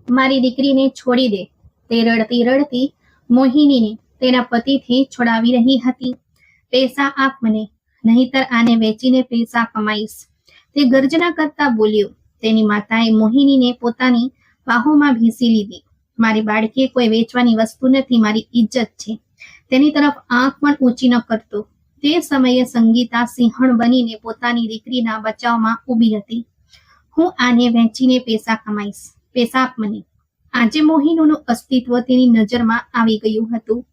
મારી દીકરીને છોડી દે. તે રડતી રડતી મોહિનીને તેના પતિથી છોડાવી રહી હતી. પૈસા આપ મને, નહીતર આને વેચીને પૈસા કમાઈશ, તે ગર્જના કરતા બોલ્યો. તેની માતાએ મોહિનીને પોતાની બાહોમાં ભીસી લીધી. મારી બાળકી કોઈ વેચવાની વસ્તુ નથી, મારી ઇજ્જત છે. તેની તરફ આંખ પણ ઊંચી ન કરતો. તે સમયે સંગીતા સિંહણ બનીને પોતાની દીકરીના બચાવમાં ઊભી હતી. હું આને વેચીને પૈસા કમાઈશ, પૈસા આપ મને. આજે મોહિનીનું અસ્તિત્વ તેની નજરમાં આવી ગયું હતું.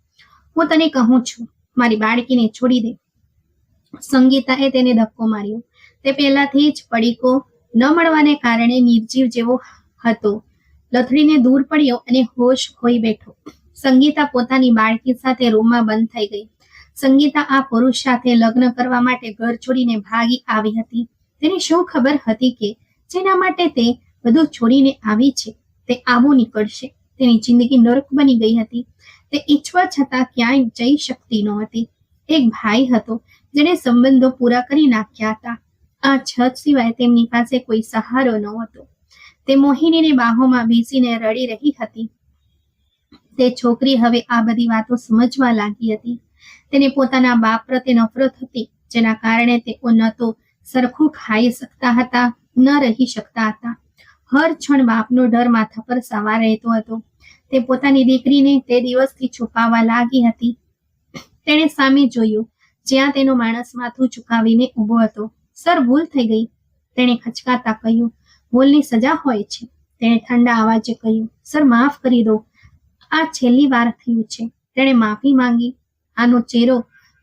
હું તને કહું છું, મારી બાળકીને છોડી દે. સંગીતાએ તેને ધક્કો માર્યો. તે પહેલાથી જ પડીકો ન મળવાને કારણે નિર્જીવ જેવો હતો. લથડીને દૂર પડ્યો અને હોશ ખોઈ બેઠો. સંગીતા પોતાની બાળકી સાથે રૂમમાં બંધ થઈ ગઈ. સંગીતા આ પુરુષ સાથે લગ્ન કરવા માટે ઘર છોડીને ભાગી આવી હતી. તેને શું ખબર હતી કે જેના માટે તે બધું છોડીને આવી છે તે આવું નીકળશે. તેની જિંદગી નરક બની ગઈ હતી. તે ઈચ્છવા છતાં ક્યાંય જઈ શકતી નહોતી. એક ભાઈ હતો જેને સંબંધો પૂરા કરી નાખ્યા હતા. આ છત સિવાય તેમની પાસે કોઈ સહારો ન હતો. તે મોહિનીને બાહોમાં બેસીને રડી રહી હતી. તે છોકરી હવે આ બધી વાતો સમજવા લાગી હતી. તેને પોતાના બાપ પ્રત્યે નફરત હતી, જેના કારણે તેઓ ન તો સરખું ખાઈ શકતા હતા, ન રહી શકતા હતા. હર ક્ષણ બાપનો ડર માથા પર સવાર રહેતો હતો. તે પોતાની દીકરીને તે દિવસથી છુપાવવા લાગી હતી. તેણે સામે જોયું, જ્યાં તેનો માણસ માથું ઝુકાવીને ઊભો હતો. સર, ભૂલ થઈ ગઈ, તેણે ખચકાતા કહ્યું. ભૂલની સજા હોય છે, તેણે ઠંડા અવાજે કહ્યું. સર, માફ કરી દો, આ છેલ્લી વાર થયું છે. તેણે માફી માંગી. આનો ચહેરો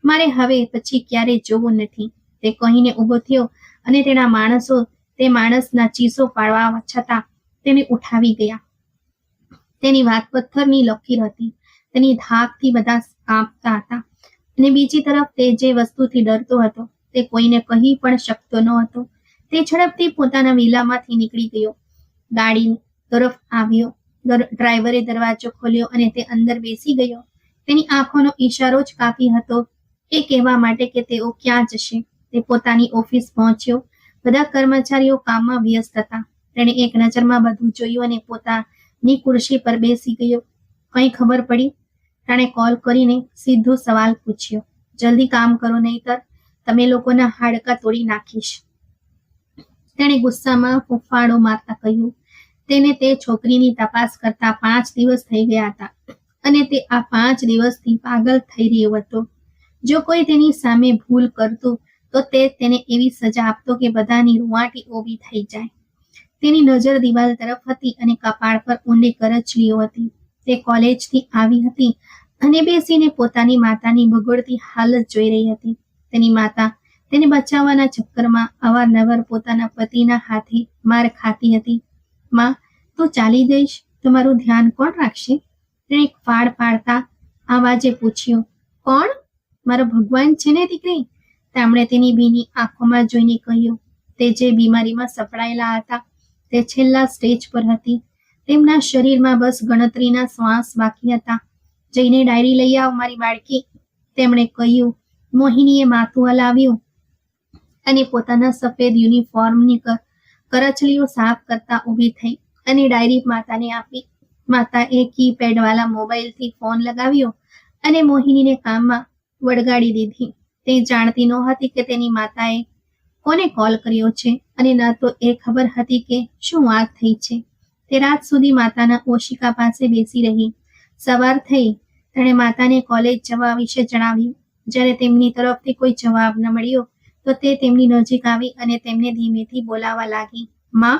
મારે હવે પછી ક્યારેય જોવો નથી, તે કહીને ઊભો થયો અને તેના માણસો તે માણસના ચીસો પાડવા છતાં તેને ઉઠાવી ગયા. તેની વાત પથ્થરની લકીર હતી. તેની ધાકથી બધા કાંપતા હતા અને બીજી તરફ તે જે વસ્તુથી ડરતો હતો તે કોઈને કહી પણ શકતો ન હતો. તે ઝડપથી પોતાના વિલામાંથી નીકળી ગયો. ગાડી તરફ આવ્યો. ડ્રાઈવરે દરવાજો ખોલ્યો અને તે અંદર બેસી ગયો. તેની આંખોનો ઈશારો જ કાફી હતો એ કહેવા માટે કે તેઓ ક્યાં જશે. તે પોતાની ઓફિસ પહોંચ્યો. બધા કર્મચારીઓ કામમાં વ્યસ્ત હતા. તેણે એક નજરમાં બધું જોયું અને પોતાની ખુરશી પર બેસી ગયો. કંઈ ખબર પડી? તેણે કોલ કરીને સીધો સવાલ પૂછ્યો. જલ્દી કામ કરો, નહીતર તમે લોકોના હાડકાં તોડી નાખીશ, તેણે ગુસ્સામાં ફૂફાડો મારતા કહ્યું. તેને તે છોકરીની તપાસ કરતા 5 દિવસ થઈ ગયા હતા અને તે આ 5 દિવસથી પાગલ થઈ રહ્યો હતો. જો કોઈ તેની સામે ભૂલ કરતું તો તે તેને એવી સજા આપતો કે બધાની રૂવાટી ઊભી થઈ જાય. તેની નજર દિવાલ તરફ હતી અને કપાળ પર ઊંડી કરચલીઓ હતી. તે કોલેજથી આવી હતી અને બેસીને પોતાની માતાની બગડતી હાલત જોઈ રહી હતી. તેની માતા તેને બચાવવાના ચક્કરમાં અવારનવાર પોતાના પતિના હાથે માર ખાતી હતી. માં, તું ચાલી જઈશ તો મારું ધ્યાન કોણ રાખશે? તેણે ફાડ પાડતા આવાજે પૂછ્યું. કોણ? મારો ભગવાન છે ને દીકરી, તેમણે તેની ભીની આંખોમાં જોઈને કહ્યું. તે જે બીમારીમાં સપડાયેલા હતા તે છેલ્લા સ્ટેજ પર હતી. તેમના શરીરમાં બસ ગણતરીના શ્વાસ બાકી હતા. જઈને ડાયરી લઈ આવ મારી બાળકી, તેમણે કહ્યું. મોહિનીએ માથું હલાવ્યું અને પોતાના સફેદ યુનિફોર્મની કરચલીઓ સાફ કરતા ઊભી થઈ અને ડાયરી માતાને આપી. માતાએ કીપેડ વાળા મોબાઈલથી ફોન લગાવ્યો અને મોહિનીને કામમાં વળગાડી દીધી. તે જાણતી નહોતી કે તેની માતાએ કોને કોલ કર્યો છે અને ન તો એ ખબર હતી કે શું વાત થઈ છે. તે રાત સુધી માતાના ઓશિકા પાસે બેસી રહી. સવાર થઈ. તેણે માતાને કોલેજ જવા વિશે જણાવ્યું. જ્યારે તેમની તરફથી કોઈ જવાબ ન મળ્યો તો તે તેમની નજીક આવી અને તેમને ધીમેથી બોલાવવા લાગી. માં,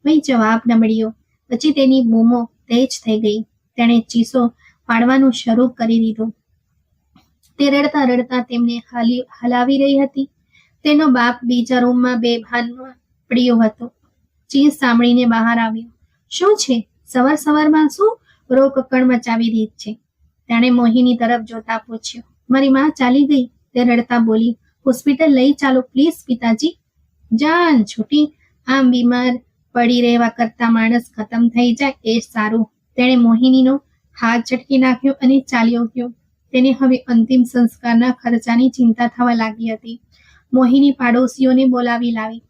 કંઈ જવાબ ન મળ્યો. પછી તેની બૂમો તેજ થઈ ગઈ. તેણે ચીસો પાડવાનું શરૂ કરી દીધું. તે રડતા રડતા તેમને હલાવી રહી હતી. તેનો બાપ બીજા રૂમમાં બેભાનમાં પડ્યો હતો. ચીસ સાંભળીને બહાર આવ્યો. શું છે? સવાર સવારમાં શું રોકકણ મચાવી દીધ છે? તેણે મોહિની તરફ જોતા પૂછ્યું. મારી માં ચાલી ગઈ, તે રડતા બોલી. હોસ્પિટલ લઈ ચાલો પ્લીઝ પિતાજી. જાન છૂટી. આમ બીમાર પડી રહેવા કરતા માણસ ખતમ થઈ જાય એ સારું. તેણે મોહિનીનો હાથ ઝટકી નાખ્યો અને ચાલ્યો ગયો. તેને હવે અંતિમ સંસ્કારના ખર્ચાની ચિંતા થવા લાગી હતી. મોહિની પાડોશીઓને બોલાવી લાવી.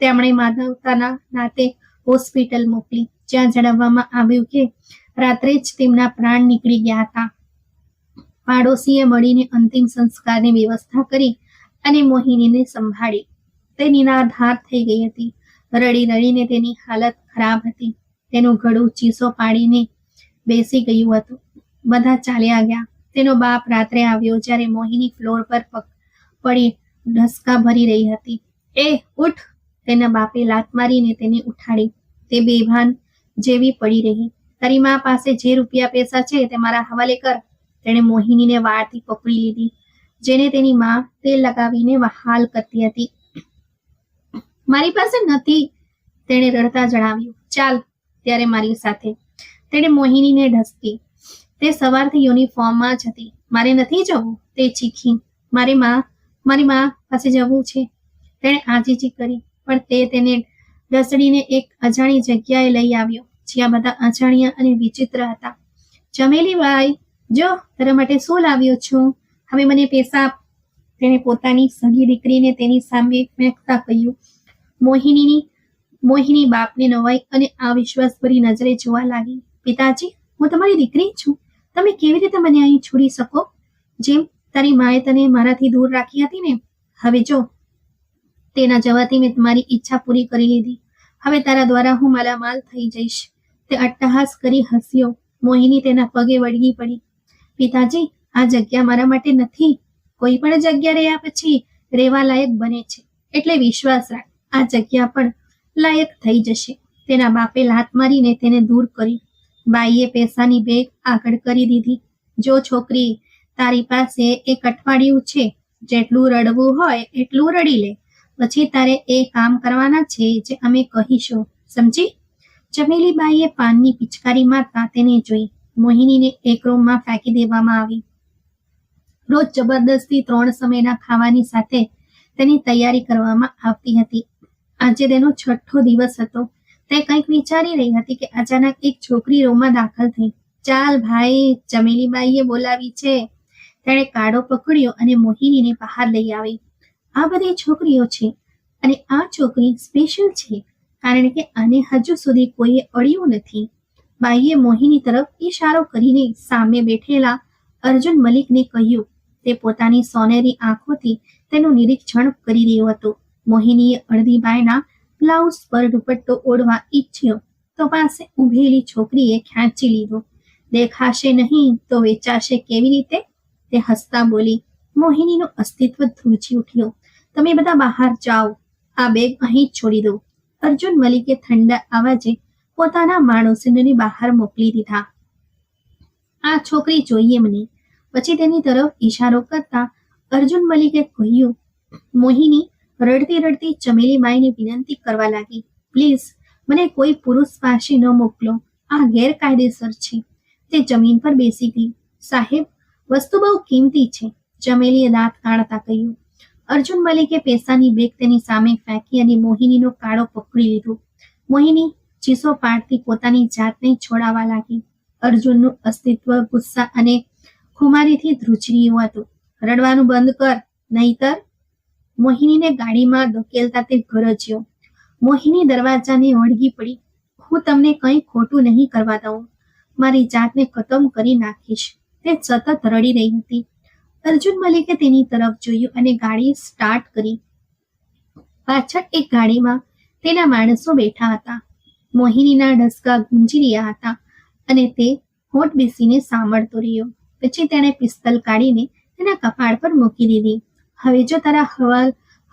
તેમણે માનવતાના નાતે હોસ્પિટલ મોકલી, જ્યાં જણાવવામાં આવ્યું કે રાત્રે જ તેમના પ્રાણ નીકળી ગયા હતા. પાડોશીએ મળીને અંતિમ સંસ્કારની વ્યવસ્થા કરી અને મોહિનીને સંભાળી. તે નિરાધાર થઈ ગઈ હતી. રડી રડીને તેની હાલત ખરાબ હતી. તેનું ગળું ચીસો પાડીને બેસી ગયું હતું. બધા ચાલ્યા ગયા. તેનો બાપ રાત્રે આવ્યો જ્યારે મોહિની ફ્લોર પર પડી ઢસકા ભરી રહી હતી. એ ઉઠ! તેના બાપે લાત મારીને તેને ઉઠાડી. તે બેભાન જેવી પડી રહી. તારી મા પાસે જે રૂપિયા પૈસા છે તે મારા હવાલે કર. તેણે મોહિનીને વાળથી પકડી લીધી, જેને તેની મા તેલ લગાવીને વહાલ કરતી હતી. મારી પાસે નથી, તેણે રડતા જણાવ્યું. ચાલ ત્યારે મારી સાથે. તેણે મોહિનીને ઢસકી. તે સવારથી યુનિફોર્મમાં જ હતી. મારે નથી જવું, તે ચીખી. મારી મા પાસે જવું છે. તેણે આજીજી કરી, પણ તે તેને ઢસડીને એક અજાણી જગ્યાએ લઈ આવ્યો, જ્યાં બધા અજાણ્યા અને વિચિત્ર હતા. ચમેલીબાઈ, જો તારા માટે શું લાવ્યો છું, હવે મને પૈસા આપ. તેણે પોતાની સગી દીકરીને તેની સામે ફેંકતા કહ્યું. મોહિની બાપને નવાઈ અને અવિશ્વાસભરી નજરે જોવા લાગી. પિતાજી, હું તમારી દીકરી છું. તમે કેવી રીતે મને અહીં છોડી શકો? જેમ તારી માએ તને મારાથી દૂર રાખી હતી ને. હવે જો, તેના જવાથી મેં તમારી ઈચ્છા પૂરી કરી લીધી. હવે તારા દ્વારા હું માલામાલ થઈ જઈશ. તે અટ્ટહાસ કરી હસ્યો. મોહિની તેના પગે વળગી પડી. પિતાજી, આ જગ્યા મારા માટે નથી. કોઈ પણ જગ્યા રહ્યા પછી રહેવા લાયક બને છે, એટલે વિશ્વાસ રાખ, આ જગ્યા પણ લાયક થઈ જશે. તેના બાપે લાત મારીને તેને દૂર કરી. બાઈએ પૈસાની બેગ આગળ કરી દીધી. જો છોકરી, તારી પાસે એક અઠવાડિયું છે. જેટલું રડવું હોય એટલું રડી લે. પછી તારે એ કામ કરવાના છે જે અમે કહીશું, સમજી? ચમેલીબાઈએ પાનની પિચકારી મારતા તેને જોઈ. મોહિનીને એક રૂમમાં ફેંકી દેવામાં આવી. રોજ જબરદસ્તી 3 સમયના ખાવાની સાથે તેની તૈયારી કરવામાં આવતી હતી. આજે તેનો 6થો દિવસ હતો. તે કંઈક વિચારી રહી હતી કે અચાનક એક છોકરી રૂમમાં દાખલ થઈ. ચાલ ભાઈ, ચમેલીબાઈએ બોલાવી છે. તેણે કાળો પકડ્યો અને મોહિનીને બહાર લઈ આવી. આ બધી છોકરીઓ છે અને આ છોકરી સ્પેશિયલ છે, કારણ કે આને હજુ સુધી કોઈએ અડ્યું નથી. બાઈએ મોહિની તરફ ઈશારો કરીને સામે બેઠેલા અર્જુન મલિકને કહ્યું. તે પોતાની સોનેરી આંખોથી તેનું નિરીક્ષણ કરી રહ્યો હતો. મોહિનીએ અડધી બાયના બ્લાઉઝ પર દુપટ્ટો ઓઢવા ઈચ્છ્યો તો પાસે ઊભેલી છોકરીએ ખેંચી લીધો. દેખાશે નહીં તો વેચાશે કેવી રીતે? તે હસતા બોલી. મોહિનીનું અસ્તિત્વ ધ્રુજી ઉઠ્યો. તમે બધા બહાર જાઓ, આ બેગ અહીં જ છોડી દો. અર્જુન મલિકે ઠંડા અવાજે પોતાના માણસોને બહાર મોકલી દીધા. આ છોકરી જોઈએ મને. પછી તેની તરફ ઈશારો કરતા અર્જુન મલિકે કહ્યું. મોહિની રડતી રડતી ચમેલીબાઈને વિનંતી કરવા લાગી. પ્લીઝ, મને કોઈ પુરુષ પાસે ન મોકલો. આ ગેરકાયદેસર છે. તે જમીન પર બેસી ગઈ. સાહેબ, વસ્તુ બહુ કિંમતી છે, ચમેલીએ દાંત કાઢતા કહ્યું. અર્જુન મલિકે પૈસાની બેગ તેની સામે ફેંકી અને મોહિનીનો કાળો પકડી લીધો. મોહિની ચીસો પાડતી પોતાની જાતને છોડાવવા લાગી. અર્જુનનું અસ્તિત્વ ગુસ્સા અને ખુમારીથી ધ્રુજી રહ્યું હતું. રડવાનું બંધ કર, નહીતર. મોહિનીને ગાડીમાં ધકેલતા તે ગરજ્યો. મોહિની દરવાજાને વળગી પડી. હું તમને કંઈ ખોટું નહીં કરવા દઉં. મારી જાતને ખતમ કરી નાખીશ. તે સતત રડી રહી હતી. અર્જુન મલિકે તેની તરફ જોયું અને ગાડી સ્ટાર્ટ કરી. પાછળ એક ગાડીમાં તેના માણસો બેઠા હતા. મોહિનીના ઢસકા ગુંજી રહ્યા હતા અને તે હોઠ બેસીને સાંભળતો રહ્યો. પછી તેણે પિસ્તલ કાઢીને તેના કપાળ પર મૂકી દીધી. હવે જો તારા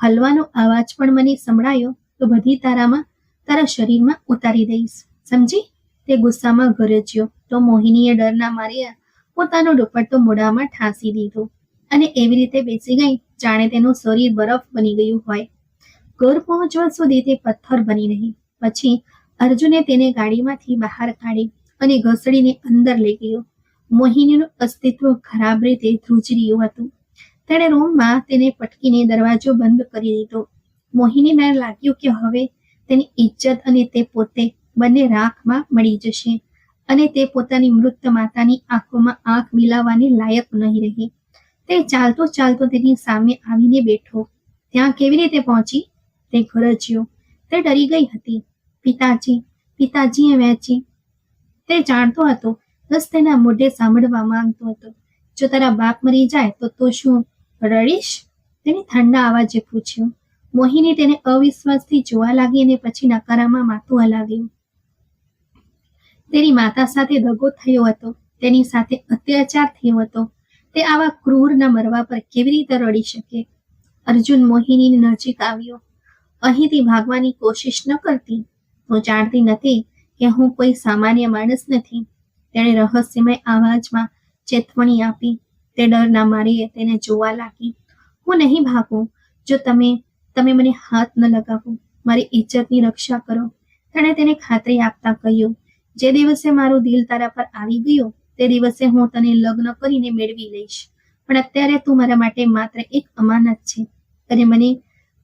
હલવાનો અવાજ પણ મને સંભળાયો તો બધી તારા શરીરમાં ઉતારી દઈશ, સમજી? તે ગુસ્સામાં ગરજ્યો તો મોહિનીએ ડરના માર્યા પોતાનો દુપટ્ટો મોઢામાં ઠાંસી દીધો અને એવી રીતે બેસી ગઈ જાણે તેનું શરીર બરફ બની ગયું હોય. ઘર પહોંચવા સુધી તે પથ્થર બની રહી. પછી અર્જુને તેને ગાડીમાંથી બહાર કાઢી અને ઘસડીને અંદર લઈ ગયો. મોહિનીનું અસ્તિત્વ ખરાબ રીતે ધ્રુજી રહ્યું હતું. તેણે રૂમમાં તેને પટકીને દરવાજો બંધ કરી દીધો. મોહિનીને લાગ્યું કે હવે તેની ઇજ્જત અને તે પોતે બંને રાખમાં મળી જશે અને તે પોતાની મૃત માતાની આંખોમાં આંખ મિલાવવાની લાયક નહીં રહી. તે ચાલતો ચાલતો તેની સામે આવીને બેઠો. ત્યાં કેવી રીતે પહોંચી? તે ગરજ્યો. તે ડરી ગઈ હતી. પિતાજી, પિતાજીએ વહેંચી. તે જાણતો હતો, બસ તેના મોઢે સાંભળવા માંગતો હતો. જો તારા બાપ મરી જાય તો શું રડીશ? તેણે ઠંડા અવાજે પૂછ્યું. મોહિની તેને અવિશ્વાસથી જોવા લાગી અને પછી નકારામાં માથું હલાવ્યું. તેની માતા સાથે દગો થયો હતો, તેની સાથે અત્યાચાર થયો હતો. તે આવા ક્રૂરના મરવા પર કેવી રીતે રડી શકે? અર્જુન મોહિનીની નજીક આવ્યો. અહીંથી ભાગવાની કોશિશ ન કરતી. હું જાણતી નથી કે હું કોઈ સામાન્ય માણસ નથી. તેણે રહસ્યમય અવાજમાં ચેતવણી આપી. તે ડરના મારીએ તેને જોવા લાગી. હું નહીં ભાગું જો તમે મને હાથ ન લગાવો. મારી ઇજ્જતની રક્ષા કરો. તેણે તેને ખાતરી આપતા કહ્યું, જે દિવસે મારું દિલ તારા પર આવી ગયું તે દિવસે હું તને લગ્ન કરીને મેળવી લઈશ. પણ અત્યારે તું મારા માટે માત્ર એક અમાનત છે અને મને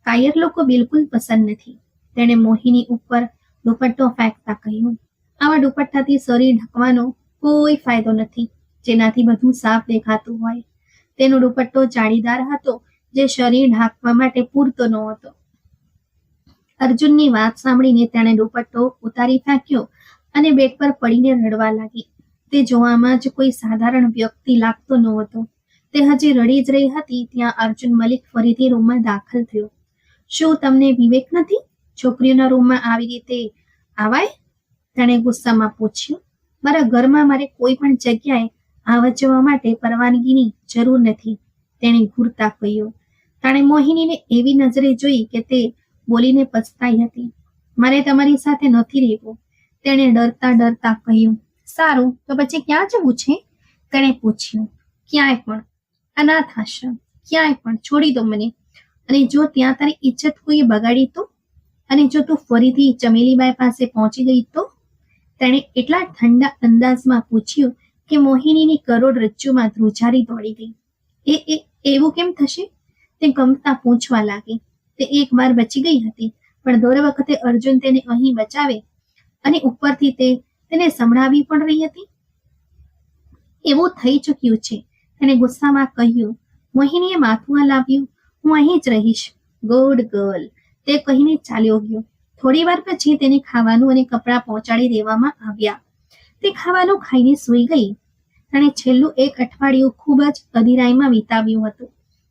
કાયર લોકો બિલકુલ પસંદ નથી. તેણે મોહિની ઉપર દુપટ્ટો ફેંકતા કહ્યું, આવા દુપટ્ટાથી શરીર ઢકવાનો કોઈ ફાયદો નથી, જેનાથી બધું સાફ દેખાતું હોય. તેનો દુપટ્ટો જાળીદાર હતો, જે શરીર ઢાંકવા માટે પૂરતો નહોતો. અર્જુનની વાત સાંભળીને તેણે દુપટ્ટો ઉતારી ફેંક્યો અને બેડ પર પડીને રડવા લાગી. તે જોવામાં જ કોઈ સાધારણ વ્યક્તિ લાગતો નહોતો. તે હજી રડી જ રહી હતી ત્યાં અર્જુન મલિક ફરીથી રૂમમાં દાખલ થયો. શું તમને વિવેક નથી? છોકરીઓના રૂમમાં આવી રીતે આવાય? તેણે ગુસ્સામાં પૂછ્યું. મારા ઘરમાં મારે કોઈ પણ જગ્યાએ આવવા જવા માટે પરવાનગીની જરૂર નથી, તેણે ઘૂરતા કહ્યું. તેણે મોહિનીને એવી નજરે જોઈ કે તે બોલીને પછતાઈ હતી. મારે તમારી સાથે નથી રહેવું, તેણે ડરતા ડરતા કહ્યું. સારું, તો પછી ક્યાં જવું છે? તેણે પૂછ્યું. ક્યાંય પણ, અનાથ આશ્રમ, ક્યાંય પણ, છોડી દો મને. અને જો ત્યાં તારી ઇજ્જત કોઈએ બગાડી તો? અને જો તું ફરીથી ચમેલીબાઈ પાસે પહોંચી ગઈ તો? તેણે એટલા ઠંડા અંદાજમાં પૂછ્યું કે મોહિનીની કરોડરજ્જુમાં ધ્રુજારી દોડી ગઈ. એવું કેમ થશે? તે ગમતા પૂછવા લાગી. તે એક વાર બચી ગઈ હતી, પણ દર વખતે અર્જુન તેને અહીં બચાવે અને ઉપરથી તેને સંભળાવી પણ રહી હતી. એવું થઈ ચૂક્યું છે, તેણે ગુસ્સામાં કહ્યું. મોહિનીએ માથું હલાવ્યું. હું અહીં જ રહીશ, ગુડ ગર્લ, તે કહીને ચાલ્યો ગયો. થોડી વાર પછી તેને ખાવાનું અને કપડાં પહોંચાડી દેવામાં આવ્યા. તે ખાવાનું ખાઈને સૂઈ ગઈ. તેણે છેલ્લું એક અઠવાડિયું ખૂબ જ અધીરાઈમાં વિતાવ્યું હતું.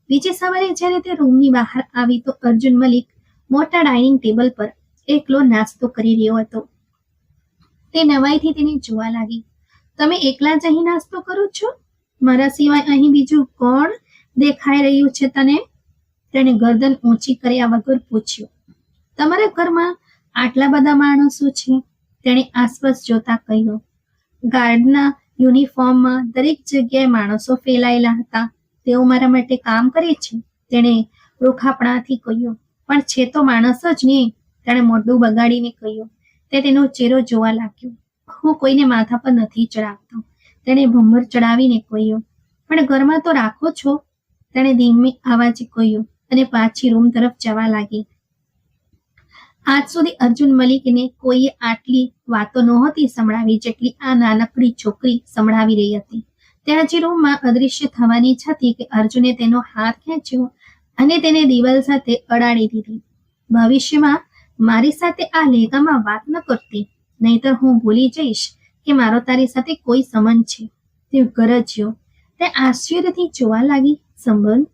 બીજી સવારે જ્યારે તે રૂમની બહાર આવી તો અર્જુન મલિક મોટા ડાઇનિંગ ટેબલ પર એકલો નાસ્તો કરી રહ્યો હતો. તે નવાઈથી તેને જોવા લાગી. તમે એકલા જ અહીં નાસ્તો કરો છો? મારા સિવાય અહીં બીજું કોણ દેખાઈ રહ્યું છે તને? તેણે ગરદન ઊંચી કર્યા વગર પૂછ્યું. તમારા ઘરમાં આટલા બધા માણસો છે? તેણે આસપાસ જોતા કહ્યું. ગાર્ડના યુનિફોર્મમાં દરેક જગ્યાએ માણસો ફેલાયેલા હતા. તેઓ મારા માટે કામ કરે છે, તેણે રૂખાપણાથી કહ્યું. પણ છે તો માણસ જ ને, તેણે મોઢું બગાડીને કહ્યું. તે તેનો ચહેરો જોવા લાગ્યો. હું કોઈને માથા પર નથી ચડાવતો, તેણે ભમર ચડાવીને કહ્યું. પણ ઘરમાં તો રાખો છો, તેણે ધીમી અવાજે કહ્યું અને પાછી રૂમ તરફ જવા લાગી. આજ સુધી અર્જુન મલિકને કોઈએ આટલી વાતો નહોતી સંભળાવી જેટલી આ નાનકડી છોકરી સંભળાવી રહી હતી. તે હજી રૂમમાં અદૃશ્ય થવાની જ હતી કે અર્જુને તેનો હાથ ખેંચ્યો અને તેને દિવાલ સાથે અડાડી દીધી. ભવિષ્યમાં મારી સાથે આ લેખામાં વાત ન કરતી, નહીતર હું ભૂલી જઈશ કે મારો તારી સાથે કોઈ સંબંધ છે. તે ગરજ્યો. તે આશ્ચર્યથી જોવા લાગી. સંબંધ?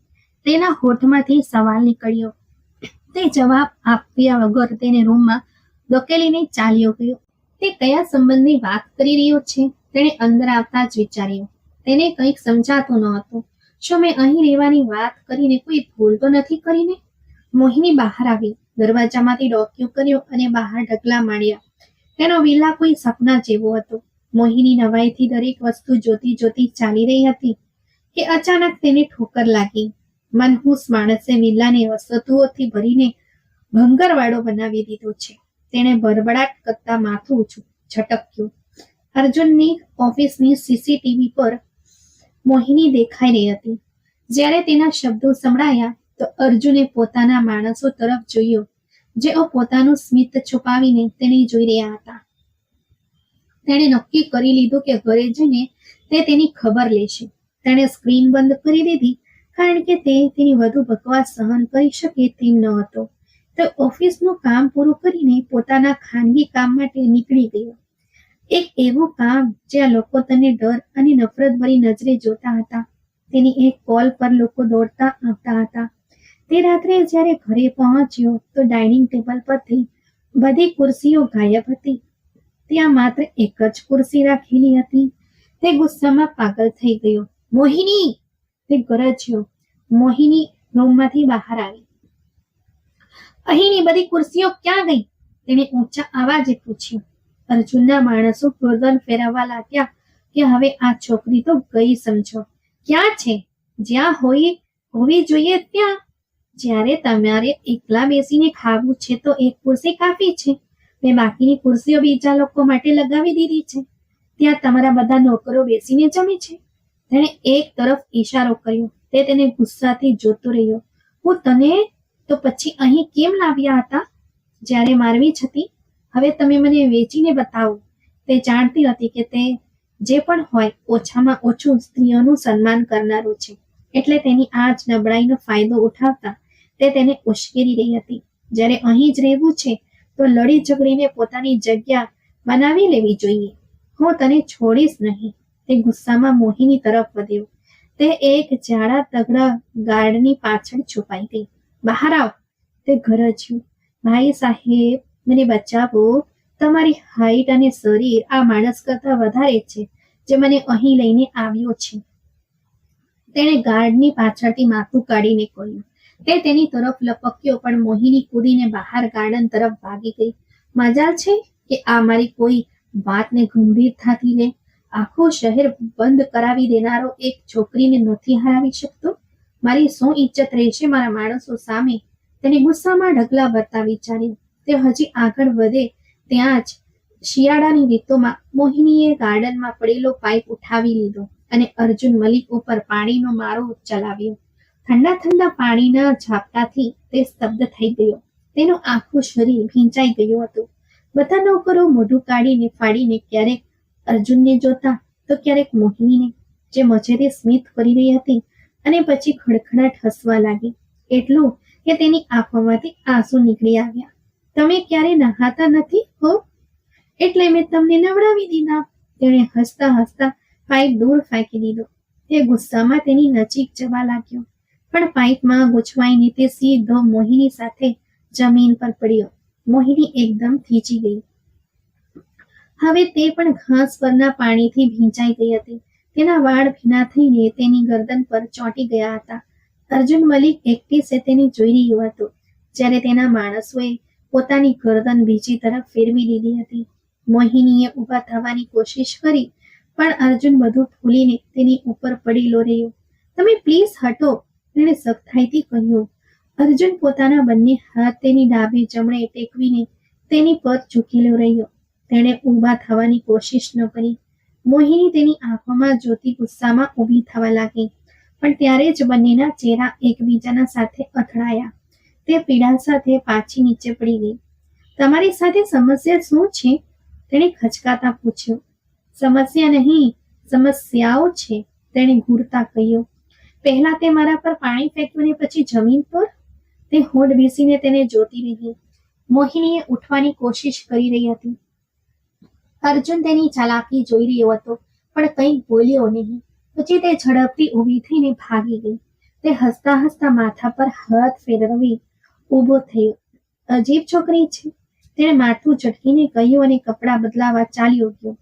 તેના હોઠમાંથી સવાલ નીકળ્યો. તે જવાબ આપ્યા વગર તેને રૂમમાં ધકેલીને ચાલ્યો ગયો. તે કયા સંબંધની વાત કરી રહ્યો છે? તેણે અંદર આવતા જ વિચાર્યું. તેને કંઈક સમજાતું ન હતું. શું મેં અહીં રહેવાની વાત કરીને કોઈ ભૂલ તો નથી કરીને? મોહિની બહાર આવી, દરવાજામાંથી ડોક્યું કર્યો અને બહાર ઢગલા માંડ્યા. તેનો વિલા કોઈ સપના જેવો હતો. મોહિની નવાઈથી દરેક વસ્તુ જોતી જોતી ચાલી રહી હતી કે અચાનક તેને ઠોકર લાગી. મનહૂસ માણસે વિલાને વસ્તુઓથી ભરીને ભંગારવાળો બનાવી દીધો છે. તેણે ભરભડાટ કરતા માથું ઝટક્યું. અર્જુનની ઓફિસની સીસીટીવી પર મોહિની દેખાઈ રહી હતી. જ્યારે તેના શબ્દો સંભળાયા તો અર્જુને પોતાના માણસો તરફ જોયો, જેઓ પોતાનું સ્મિત છુપાવીને તેને જોઈ રહ્યા હતા. તેણે નક્કી કરી લીધું કે ઘરે જઈને તે તેની ખબર લેશે. તેણે સ્ક્રીન બંધ કરી દીધી કારણ કે તે તેની વધુ બકવાસ સહન કરી શકે તેમ ન હતો. તો ઓફિસનું કામ પૂરું કરીને પોતાના ખાનગી કામ માટે નીકળી ગયો. એક એવું કામ જ્યાં લોકો તને ડર અને નફરત ભરી નજરે જોતા હતા. તેની એક કોલ પર લોકો દોડતા આવતા હતા. તે રાત્રે જ્યારે ઘરે પહોંચ્યો તો ડાઇનિંગ ટેબલ પરથી બધી ખુરશીઓ ગાયબ હતી. ત્યાં માત્ર એક જ ખુરશી રાખેલી હતી. તે ગુસ્સામાં પાગલ થઈ ગયો. મોહિની! તે ગરજ્યો. મોહિની રૂમમાંથી બહાર આવી. અહીંની બધી ખુરશીઓ ક્યાં ગઈ? તેણે ઊંચા અવાજે પૂછ્યું. અર્જુનના માણસો ગરદન ફેરવવા લાગ્યા કે હવે આ છોકરી તો ગઈ સમજો. ક્યાં છે? જ્યાં હોવી જોઈએ ત્યાં. જ્યારે તમારે એકલા બેસીને ખાવું છે તો એક ખુરશી કાફી છે. મેં બાકીની ખુરશીઓ બીજા લોકો માટે લગાવી દીધી છે. ત્યાં તમારા બધા નોકરો બેસીને જમે છે. તેણે એક તરફ ઈશારો કર્યો. તે તેને ગુસ્સાથી જોતો રહ્યો. હું તને તો પછી અહીં કેમ લાવ્યા હતા જ્યારે મારવી જ હતી? હવે તમે મને વેચીને બતાવો. તે જાણતી હતી કે તે જે પણ હોય ઓછામાં ઓછું સ્ત્રીઓનું સન્માન કરનારું છે. એટલે તેની આ જ નબળાઈનો ફાયદો ઉઠાવતા તે તેને ઉશ્કેરી રહી હતી. જ્યારે અહીં જ રહેવું છે તો લડી ઝઘડીને પોતાની જગ્યા બનાવી લેવી જોઈએ. હું તને છોડીશ નહીં. તે ગુસ્સામાં મોહિની તરફ વધ્યો. તે એક જાડા તગડા ગાર્ડની પાછળ છુપાઈ ગઈ. બહાર આવ! તે ગરજ્યું. ભાઈ સાહેબ, મને બચાવો. તમારી હાઈટ અને શરીર આ માણસ કરતા વધારે છે જે મને અહીં લઈને આવ્યો છે. તેણે ગાર્ડની પાછળથી માથું કાઢીને કહ્યું. તે તેની તરફ લપક્યો પણ મોહિની કૂદીને બહાર ગાર્ડન તરફ ભાગી ગઈ. મજાલ છે કે આ મારી કોઈ વાતને ગંભીરતાથી લે. આખું શહેર બંધ કરાવી દેનારો એક છોકરીને નથી હરાવી શકતો. મારી શું ઇજ્જત રહેશે મારા માણસો સામે? તેને ગુસ્સામાં ઢગલા ભરતા વિચાર્યું. તે હજી આગળ વધે ત્યાં જ શિયાળાની ઋતુમાં મોહિનીએ ગાર્ડનમાં પડેલો પાઇપ ઉઠાવી લીધો અને અર્જુન મલિક ઉપર પાણીનો મારો ચલાવ્યો. ઠંડા ઠંડા પાણીના ઝાપટાથી તે સ્તબ્ધ થઈ ગયો. તેનું આખું શરીર ભીંજાઈ ગયું હતું. બધા નોકરો મોઢું કાઢીને ફાડીને ક્યારેક અર્જુનને જોતા તો ક્યારેક મોહિનીને, જે મજેરે સ્મિત કરી રહી હતી અને પછી ખડખડાટ હસવા લાગી. એટલું કે તેની આંખોમાંથી આંસુ નીકળી આવ્યા. તમે ક્યારે નહાતા નથી હો એટલે મેં તમને નવડાવી દીધા. તેણે હસતા હસતા પાઇપ દૂર ફેંકી દીધો. તે ગુસ્સામાં તેની નજીક જવા લાગ્યો પણ પાઇપમાં ગૂંચવાઈને તે સીધો મોહિની સાથે જમીન પર પડ્યો. મોહિની એકદમ થીજી ગઈ. હવે તે પણ ઘાસ પરના પાણીથી ભીંજાઈ ગઈ હતી. તેના વાળ ભીના થઈને તેની ગરદન પર ચોંટી ગયા હતા. અર્જુન મલિક એકટીસે તેને જોઈ રહ્યો હતો જ્યારે તેના માણસોએ પોતાની ગરદન બીજી તરફ ફેરવી દીધી હતી. મોહિનીએ ઊભા થવાની કોશિશ કરી પણ અર્જુન બધું ભૂલીને તેની ઉપર પડેલો રહ્યો. તમે પ્લીઝ હટો, તેણે સખ્તાઈથી કહ્યું. અર્જુન પોતાના બંને હાથ તેની ડાબે જમણે ટેકવીને તેની પર ઝૂકેલો રહ્યો. તેણે ઊભા થવાની કોશિશ ન કરી. મોહિની તેની આંખોમાં જોતી ગુસ્સામાં ઊભી થવા લાગી પણ ત્યારે જ બંનેના ચહેરા એકબીજાના સાથે અથડાયા. તે પીડા સાથે પાછી નીચે પડી ગઈ. તમારી સાથે સમસ્યા શું છે? તેણે ખચકાતા પૂછ્યું. સમસ્યા નહીં, સમસ્યાઓ છે, તેણે ઘૂરતા કહ્યું. પહેલા તે મારા પર પાણી ફેંક્યું ને પછી જમીન પર. તે હોઠ બેસીને તેને જોતી રહી. મોહિનીએ ઉઠવાની કોશિશ કરી રહી હતી. અર્જુન તેની ચાલાકી જોઈ રહ્યો હતો પણ કંઈ બોલ્યો નહીં. પછી તે ઝડપથી ઊભી થઈને ભાગી ગઈ. તે હસતા હસતા માથા પર હાથ ફેરવી ઊભો થયો. અજીબ છોકરી છે, તેણે માથું ઝટકીને કહ્યું અને કપડાં બદલાવા ચાલ્યો ગયો.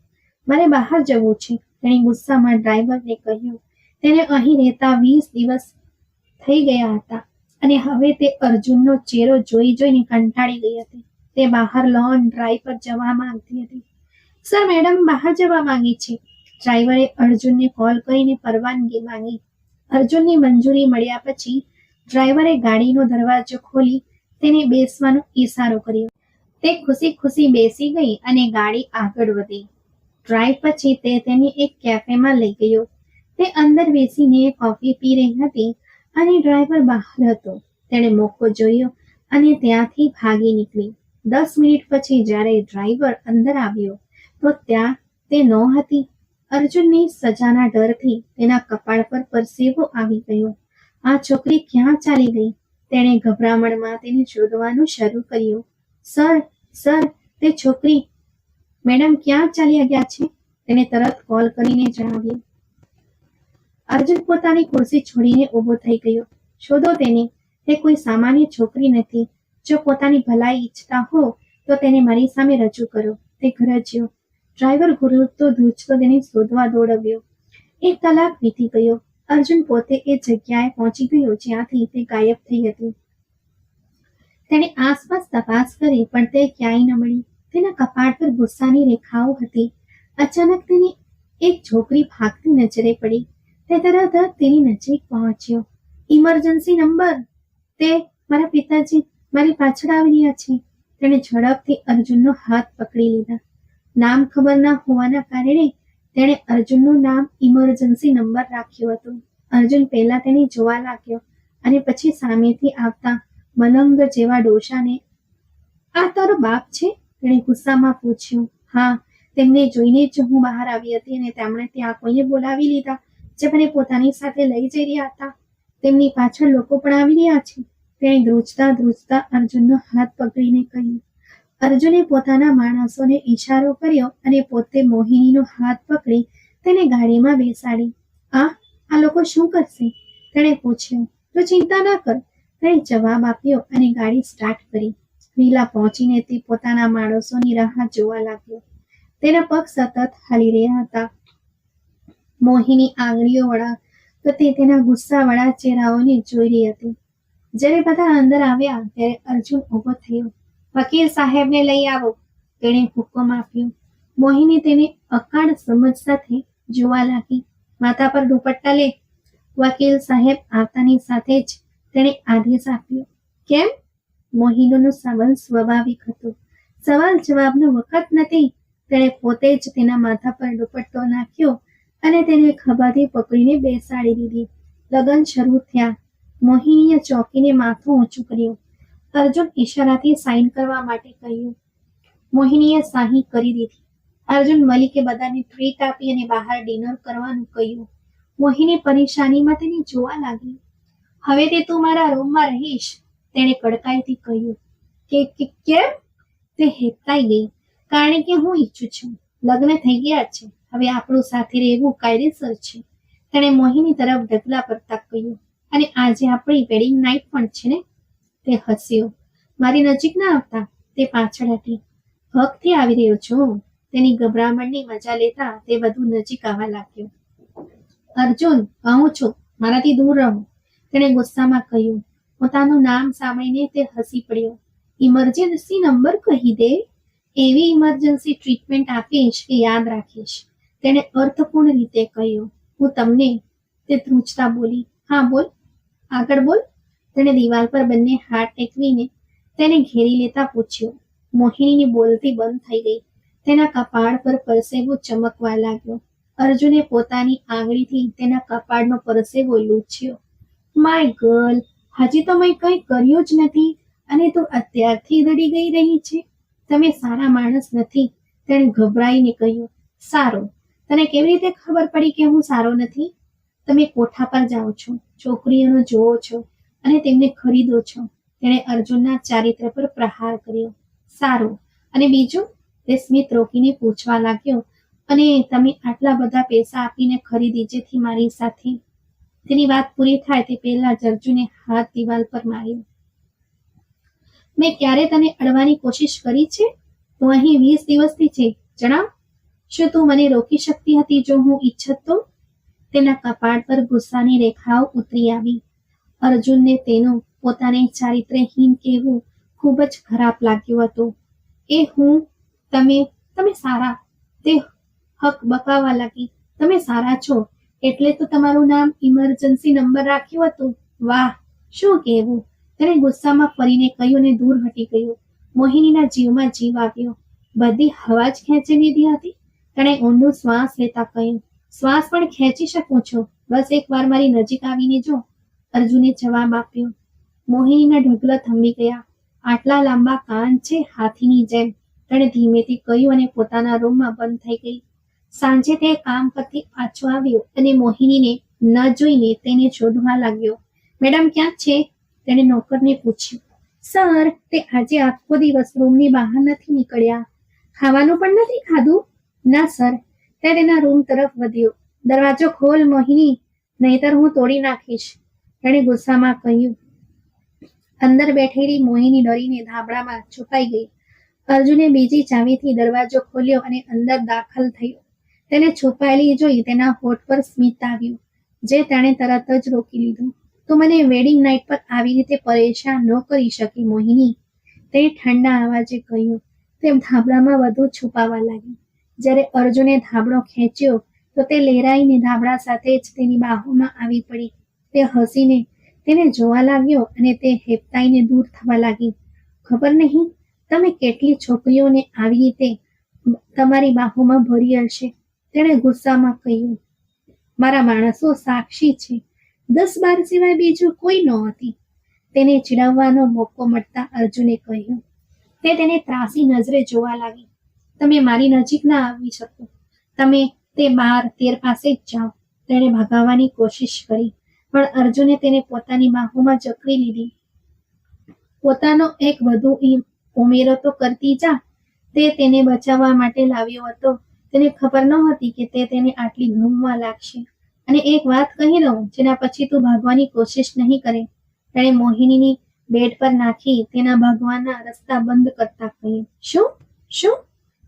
મારે બહાર જવું છે, તેણે ગુસ્સામાં ડ્રાઈવરને કહ્યું. તેને અહીં રહેતા 20 દિવસ થઈ ગયા હતા અને હવે તે અર્જુનનો ચહેરો જોઈ જોઈને કંટાળી ગઈ હતી. તે બહાર લોન ડ્રાઈવ પર જવા માંગતી હતી. સર, મેડમ બહાર જવા માંગી છે. ડ્રાઈવરે અર્જુનને કોલ કરીને પરવાનગી માંગી. અર્જુનની મંજૂરી મળ્યા પછી ડ્રાઈવરે ગાડીનો દરવાજો ખોલી તેને બેસવાનો ઈશારો કર્યો. તે ખુશી ખુશી બેસી ગઈ અને ગાડી આગળ વધી. ડ્રાઈવ પછી તે તેને એક કેફેમાં લઈ ગયો. તે અંદર બેસીને કોફી પી રહી હતી અને ડ્રાઈવર બહાર હતો. તેણે મોકો જોયો અને ત્યાંથી ભાગી નીકળી. 10 મિનિટ પછી જ્યારે ડ્રાઈવર અંદર આવ્યો તો ત્યાં તે નહોતી. અર્જુનની સજાના ડરથી તેના કપાળ પર પરસેવો આવી ગયો. આ છોકરી ક્યાં ચાલી ગઈ? તેણે ગભરામણમાં તેને શોધવાનું શરૂ કર્યું. સર, સર, તે છોકરી મેડમ ક્યાં ચાલ્યા ગયા છે? તેને તરત કોલ કરીને જણાવ્યું. અર્જુન પોતાની ખુરશી છોડીને ઊભો થઈ ગયો. શોધો તેને, તે કોઈ સામાન્ય છોકરી નથી. જો પોતાની ભલાઈ ઈચ્છતા હો તો તેને મારી સામે રજૂ કરો. તે ગરજ્યો. ડ્રાઈવર ધ્રુજતો ધ્રુજતો તેને શોધવા દોડવ્યો. 1 કલાક વીતી ગયો. અર્જુન પોતે એ જગ્યાએ પહોંચી ગયો જ્યાંથી તે ગાયબ થઈ હતી. તેણે આસપાસ તપાસ કરી પણ તે ક્યાંય ન મળી. તેના કપાળ પર ગુસ્સાની રેખાઓ હતી. અચાનક તેને એક છોકરી ભાગતી નજરે પડી. તે તરત જ તેની નજીક પહોંચ્યો. Emergency number! તે મારા પિતાજી મારી પાછળ આવી રહ્યા છે. તેણે ઝડપથી અર્જુનનો હાથ પકડી લીધા. નામ ખબર ન હોવાના કારણે તેણે અર્જુનનું નામ ઇમરજન્સી નંબર રાખ્યું હતું. અર્જુન પહેલા તેને જોવા લાગ્યો અને પછી સામેથી આવતા મલંગ જેવા ડોશાને, આ તારો બાપ છે? તેણે ગુસ્સામાં પૂછ્યું. હા, તેમને જોઈને જ હું બહાર આવી હતી અને તેમણે ત્યાં કોઈને બોલાવી લીધા જે મને પોતાની સાથે લઈ જઈ રહ્યા હતા. તેમની પાછળ લોકો પણ આવી રહ્યા છે. તેણે ધ્રુજતા ધ્રુજતા અર્જુનનો હાથ પકડીને કહ્યું. અર્જુને પોતાના માણસોને ઈશારો કર્યો અને પોતે મોહિનીનો હાથ પકડી તેને ગાડીમાં બેસાડી. આ લોકો શું કરશે? તેણે પૂછ્યું. તો ચિંતા ના કર, તેણે જવાબ આપ્યો અને ગાડી સ્ટાર્ટ કરી. વિલા પહોંચીને તે પોતાના માણસોની રાહ જોવા લાગ્યો. તેના પગ સતત હાલી રહ્યા હતા. મોહિની આંગળીઓ વળાવતો તે તેના ગુસ્સાવાળા ચહેરાઓને જોઈ રહી હતી. જ્યારે બધા અંદર આવ્યા ત્યારે અર્જુન ઊભો થયો. વકીલ સાહેબને લઈ આવો, તેણે હુકમ આપ્યો. મોહિની તેને અકાળ સમજ સાથે જોવા લાગી. માથા પર દુપટ્ટા લે. વકીલ સાહેબ આવતાની સાથે જ તેણે આદેશ આપ્યો. કેમ? મોહિનીનો સવાલ સ્વાભાવિક હતો. સવાલ જવાબનો વખત નથી. તેણે પોતે જ તેના માથા પર દુપટ્ટો નાખ્યો અને તેને ખભાથી પકડીને બેસાડી દીધી. લગન શરૂ થયા. મોહિનીએ ચોકીને માથું ઊંચું કર્યું. અર્જુન ઈશારાથી સાઇન કરવા માટે કહ્યું. મોહિનીએ સાહી કરી દીધી. અર્જુન મલિકે બધાને ટ્રીટ આપી અને બહાર ડિનર કરવાનું કહ્યું. મોહિની પરેશાનીમાં તેને જોવા લાગી. હવેથી તું મારા રૂમમાં રહીશ, તેણે કડકાઈથી કહ્યું. કેમ? તે હેપતાઈ ગઈ. કારણ કે હું ઈચ્છું છું. લગ્ન થઈ ગયા છે, હવે આપણું સાથે રહેવું કાયદેસર છે. તેણે મોહિની તરફ ઢગલા પડતા કહ્યું. અને આજે આપણી વેડિંગ નાઇટ પણ છે ને? તે હસ્યો. મારી નજીક ના આવતા, તે પાછળ હતી. હકથી આવી રહ્યો છું. તેની ગભરામણની મજા લેતા તે વધુ નજીક આવવા લાગ્યો. અર્જુન, કહું છું, મારાથી દૂર રહો, તેણે ગુસ્સામાં કહ્યું. પોતાનું નામ સાંભળીને તે હસી પડ્યો. ઇમરજન્સી નંબર કહી દે. એવી ઇમરજન્સી ટ્રીટમેન્ટ આપીશ કે યાદ રાખીશ, તેણે અર્થપૂર્ણ રીતે કહ્યું. હું તમને, તે ધ્રુજતા બોલી. હા બોલ, આગળ બોલ, તેણે દિવાલ પર બંને હાથ ટેકવીને તેને ઘેરી લેતા પૂછ્યું. મોહિનીની બોલતી બંધ થઈ ગઈ. તેના કપાળ પર પરસેવો ચમકવા લાગ્યો. અર્જુને પોતાની આંગળીથી તેના કપાળનો પરસેવો લૂછ્યો. માય ગર્લ, હજી તો મેં કંઈ કર્યું જ નથી અને તું અત્યારથી દડી ગઈ રહી છે. તમે સારા માણસ નથી, તેણે ગભરાઈને કહ્યું. સારું, તને કેવી રીતે ખબર પડી કે હું સારો નથી? તમે કોઠા પર જાઓ છો, છોકરીઓને જોવો છો અને તેમને ખરીદો છો. તેણે અર્જુનના ચારિત્ર પર પ્રહાર કર્યો. સારું, અને બીજું? તે સ્મિત રોકીને પૂછવા લાગ્યો. અને તમે આટલા બધા પૈસા આપીને ખરીદી જેથી મારી સાથે? તેની વાત પૂરી થાય તે પહેલા જ અર્જુને હાથ દિવાલ પર માર્યો. મેં ક્યારે તને અડવાની કોશિશ કરી છે? તું અહીં 20 દિવસથી છે, જણાવ. શું તું મને રોકી શકતી હતી જો હું ઈચ્છત તો? તેના કપાળ પર ગુસ્સાની રેખાઓ ઉતરી આવી. અર્જુનને તેનું પોતાને ચારિત્રહીન કહેવું ખૂબ જ ખરાબ લાગ્યું હતું. એ હું, તમે સારા, તે હક બકાવવા લાગી. તમે સારા છો એટલે તો તમારું નામ ઇમરજન્સી નંબર રાખ્યું હતું. વાહ, શું કહેવું, તેણે ગુસ્સામાં ફરીને કહ્યું ને દૂર હટી ગયું. મોહિનીના જીવમાં જીવ આવ્યો. બધી હવા જ ખેંચી લીધી હતી. તેણે ઊંડો શ્વાસ લેતા કહ્યું. શ્વાસ પણ ખેંચી શકું છું, બસ એકવાર મારી નજીક આવીને જો, અર્જુને જવાબ આપ્યો. મોહિનીના ઢગલા થંભી ગયા. આટલા લાંબા કાન છે હાથીની જેમ, તેણે ધીમેથી કહ્યું અને પોતાના રૂમમાં બંધ થઈ ગઈ. સાંજે તે કામ પરથી પાછો આવ્યો અને મોહિનીને ન જોઈને તેને શોધવા લાગ્યો. મેડમ ક્યાં છે? તેણે નોકરને પૂછ્યું, સર, તે આજે આખો દિવસ રૂમની બહાર નથી નીકળ્યા, ખાવાનું પણ નથી ખાધું? ના સર. તે તેના રૂમ તરફ વધ્યો. દરવાજો ખોલ મોહિની, નહીતર હું તોડી નાખીશ, તેણે ગુસ્સામાં કહ્યું. અંદર બેઠેલી મોહિની ડરીને ધાબળામાં છુપાઈ ગઈ. અર્જુને બીજી ચાવીથી દરવાજો ખોલ્યો અને અંદર દાખલ થયો. તેને છુપાયેલી જોઈ તેના હોઠ પર સ્મિત આવ્યું, જે તેણે તરત જ રોકી લીધું. તું મને વેડિંગ નાઇટ પર આવી રીતે પરેશાન ન કરી શકી મોહિની, તેણે ઠંડા અવાજે કહ્યું. તે ધાબળામાં વધુ છુપાવા લાગી. જ્યારે અર્જુને ધાબળો ખેંચ્યો તો તે લહેરાઈને ધાબળા સાથે જ તેની બાહોમાં આવી પડી. તે હસીને તેને જોવા લાગ્યો અને તે હેબતાઈને દૂર થવા લાગી. ખબર નહીં તમે કેટલી છોકરીઓને આવી રીતે તમારી બાહોમાં ભરી હશે, તેણે ગુસ્સામાં કહ્યું. મારા માણસો સાક્ષી છે, 10-12 સિવાય બીજું કોઈ નહોતી. તેને ચીડવવાનો મોકો મળતા અર્જુને કહ્યું. તે તેને ત્રાસી નજરે જોવા લાગી. તમે મારી નજીક ના આવી શકો, તમે તે 12-13 પાસે જ જાઓ. તેણે ભગાવવાની કોશિશ કરી, પણ અર્જુને તેને પોતાની બાહોમાં જકડી લીધી. પોતાનો એક વધુ ઉમેરો તો કરતી જા, તે તેને બચાવવા માટે લાવ્યો હતો. તેને ખબર નહોતી કે તે તેને આટલી ગમવા લાગશે. અને એક વાત કહી દઉં, જેના પછી તું ભાગવાની કોશિશ નહીં કરે, તેણે મોહિનીની બેડ પર નાખી તેના ભાગવાના રસ્તા બંધ કરતા કહ્યું. શું શું?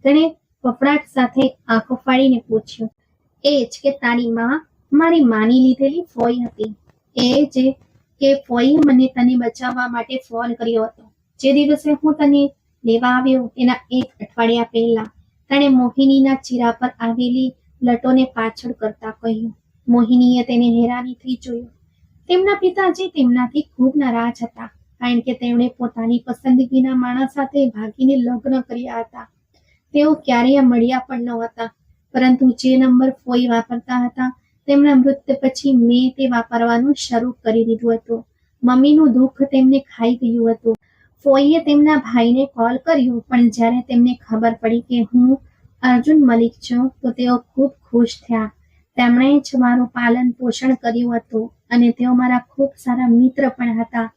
તેણે ફફડાટ સાથે આંખો ફાડીને પૂછ્યું. એ જ કે તારી માં મારી માની લીધેલી ફોઈ હતી. એ જે કે ફોઈએ મને તને બચાવવા માટે ફોન કર્યો હતો. જે દિવસે હું તને લેવા આવ્યો એના 1 અઠવાડિયા પહેલા, તેણે મોહિનીના ચહેરા પર આવેલી લટોને પાછળ કરતા કહ્યું. મોહિનીએ તેને હેરાનીથી જોયું. તેમના પિતાજી તેમનાથી ખૂબ નારાજ હતા, કારણ કે તેમણે પોતાની પસંદગીના માણસ સાથે ભાગીને લગ્ન કર્યા હતા. તેઓ ક્યારેય મળ્યા પણ ન હતા, પરંતુ જે નંબર ફોઈ વાપરતા હતા તેમના મૃત્યુ પછી મેં તે વાપરવાનું શરૂ કરી દીધું હતું. મમ્મીનું દુઃખ તેમને ખાઈ ગયું હતું. ફોઈએ તેમના ભાઈને કોલ કર્યો, પણ જ્યારે તેમને ખબર પડી કે હું અર્જુન મલિક છું તો તેઓ ખૂબ ખુશ થયા. તેમણે જ મારું પાલન પોષણ કર્યું હતું અને તેઓ મારા ખૂબ સારા મિત્ર પણ હતા.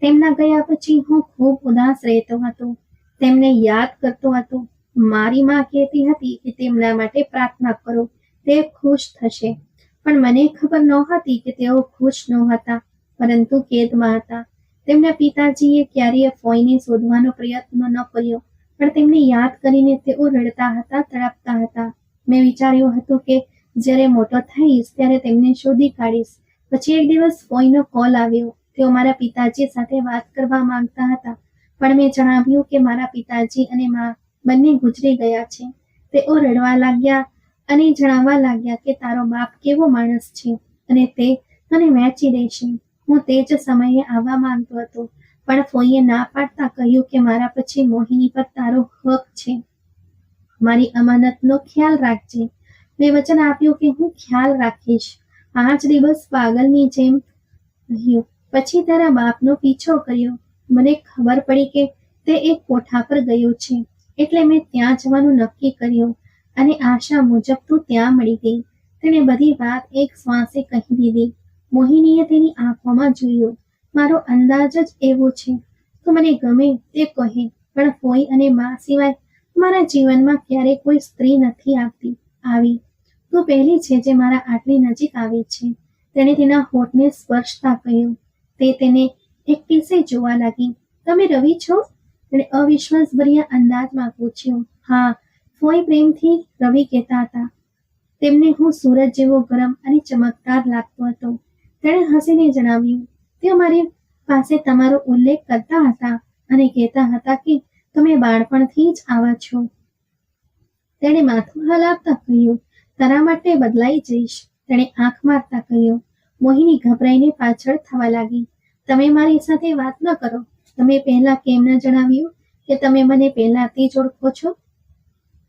તેમના ગયા પછી હું ખૂબ ઉદાસ રહેતો હતો, તેમને યાદ કરતો હતો. મારી માં કહેતી હતી કે તેમના માટે પ્રાર્થના કરો, તે ખુશ થશે. પણ મને ખબર નહોતી કે તેઓ ખુશ નહોતા, પરંતુ કેદમાં હતા. તેમના પિતાજીએ ક્યારેય ફોઈને શોધવાનો પ્રયત્ન ન કર્યો, પણ તેમને યાદ કરીને તેઓ રડતા હતા, તડપતા હતા. મેં વિચાર્યું હતું કે જ્યારે મોટો થઈશ ત્યારે તેમને શોધી કાઢીશ. પછી એક દિવસ ફોઈનો કોલ આવ્યો. તેઓ મારા પિતાજી સાથે વાત કરવા માંગતા હતા, પણ મેં જણાવ્યું કે મારા પિતાજી અને મા બંને ગુજરી ગયા છે. તેઓ રડવા લાગ્યા અને જણાવવા લાગ્યા કે તારો બાપ કેવો માણસ છે અને તે મને વહેંચી દેશે. હું તે જ સમયે આવવા માંગતો હતો, પણ ફોઈએ ના પાડતા કહ્યું કે મારા પછી મોહિની પર તારો હક છે. મારી અમાનતનો ખ્યાલ રાખજે. મેં વચન આપ્યું કે હું ખ્યાલ રાખીશ. 5 દિવસ પાગલની જેમ રહ્યો. પછી તારા બાપનો પીછો કર્યો. મને ખબર પડી કે તે એક કોઠા પર ગયો છે, એટલે મેં ત્યાં જવાનું નક્કી કર્યું અને આશા મુજબ તું ત્યાં મળી ગઈ. તેણે બધી વાત એક શ્વાસે કહી દીધી. મોહિનીએ તેની આંખોમાં જોયું. મારો અંદાજ જ એવો છે. તું મને ગમે તે કહે, પણ ફોઈ અને મા સિવાય મારા જીવનમાં ક્યારેય કોઈ સ્ત્રી નથી આવી. તું પહેલી છે જે મારા આટલી નજીક આવી છે. તેણે તેના હોઠને સ્પર્શતા કહ્યું. તે તેને એકટીસે જોવા લાગી. તમે રવિ છો? તેણે અવિશ્વાસભર્યા અંદાજમાં પૂછ્યું. હા, ફોઈ પ્રેમથી રવિ કહેતા હતા. તેમને હું સૂરજ જેવો ગરમ અને ચમકદાર લાગતો હતો. તેણે હસીને જણાવ્યું. તેઓ મારી પાસે તમારો ઉલ્લેખ કરતા હતા અને કહેતા હતા કે તમે બાળપણથી જ આવા છો. તેણે માથું હલાવતા કહ્યું. તારા માટે બદલાઈ જઈશ, તેણે આંખ મારતા કહ્યું. મોહિની ગભરાઈને પાછળ થવા લાગી. તમે મારી સાથે વાત ન કરો. તમે પહેલા કેમ ન જણાવ્યું કે તમે મને પહેલાથી જ ઓળખો છો?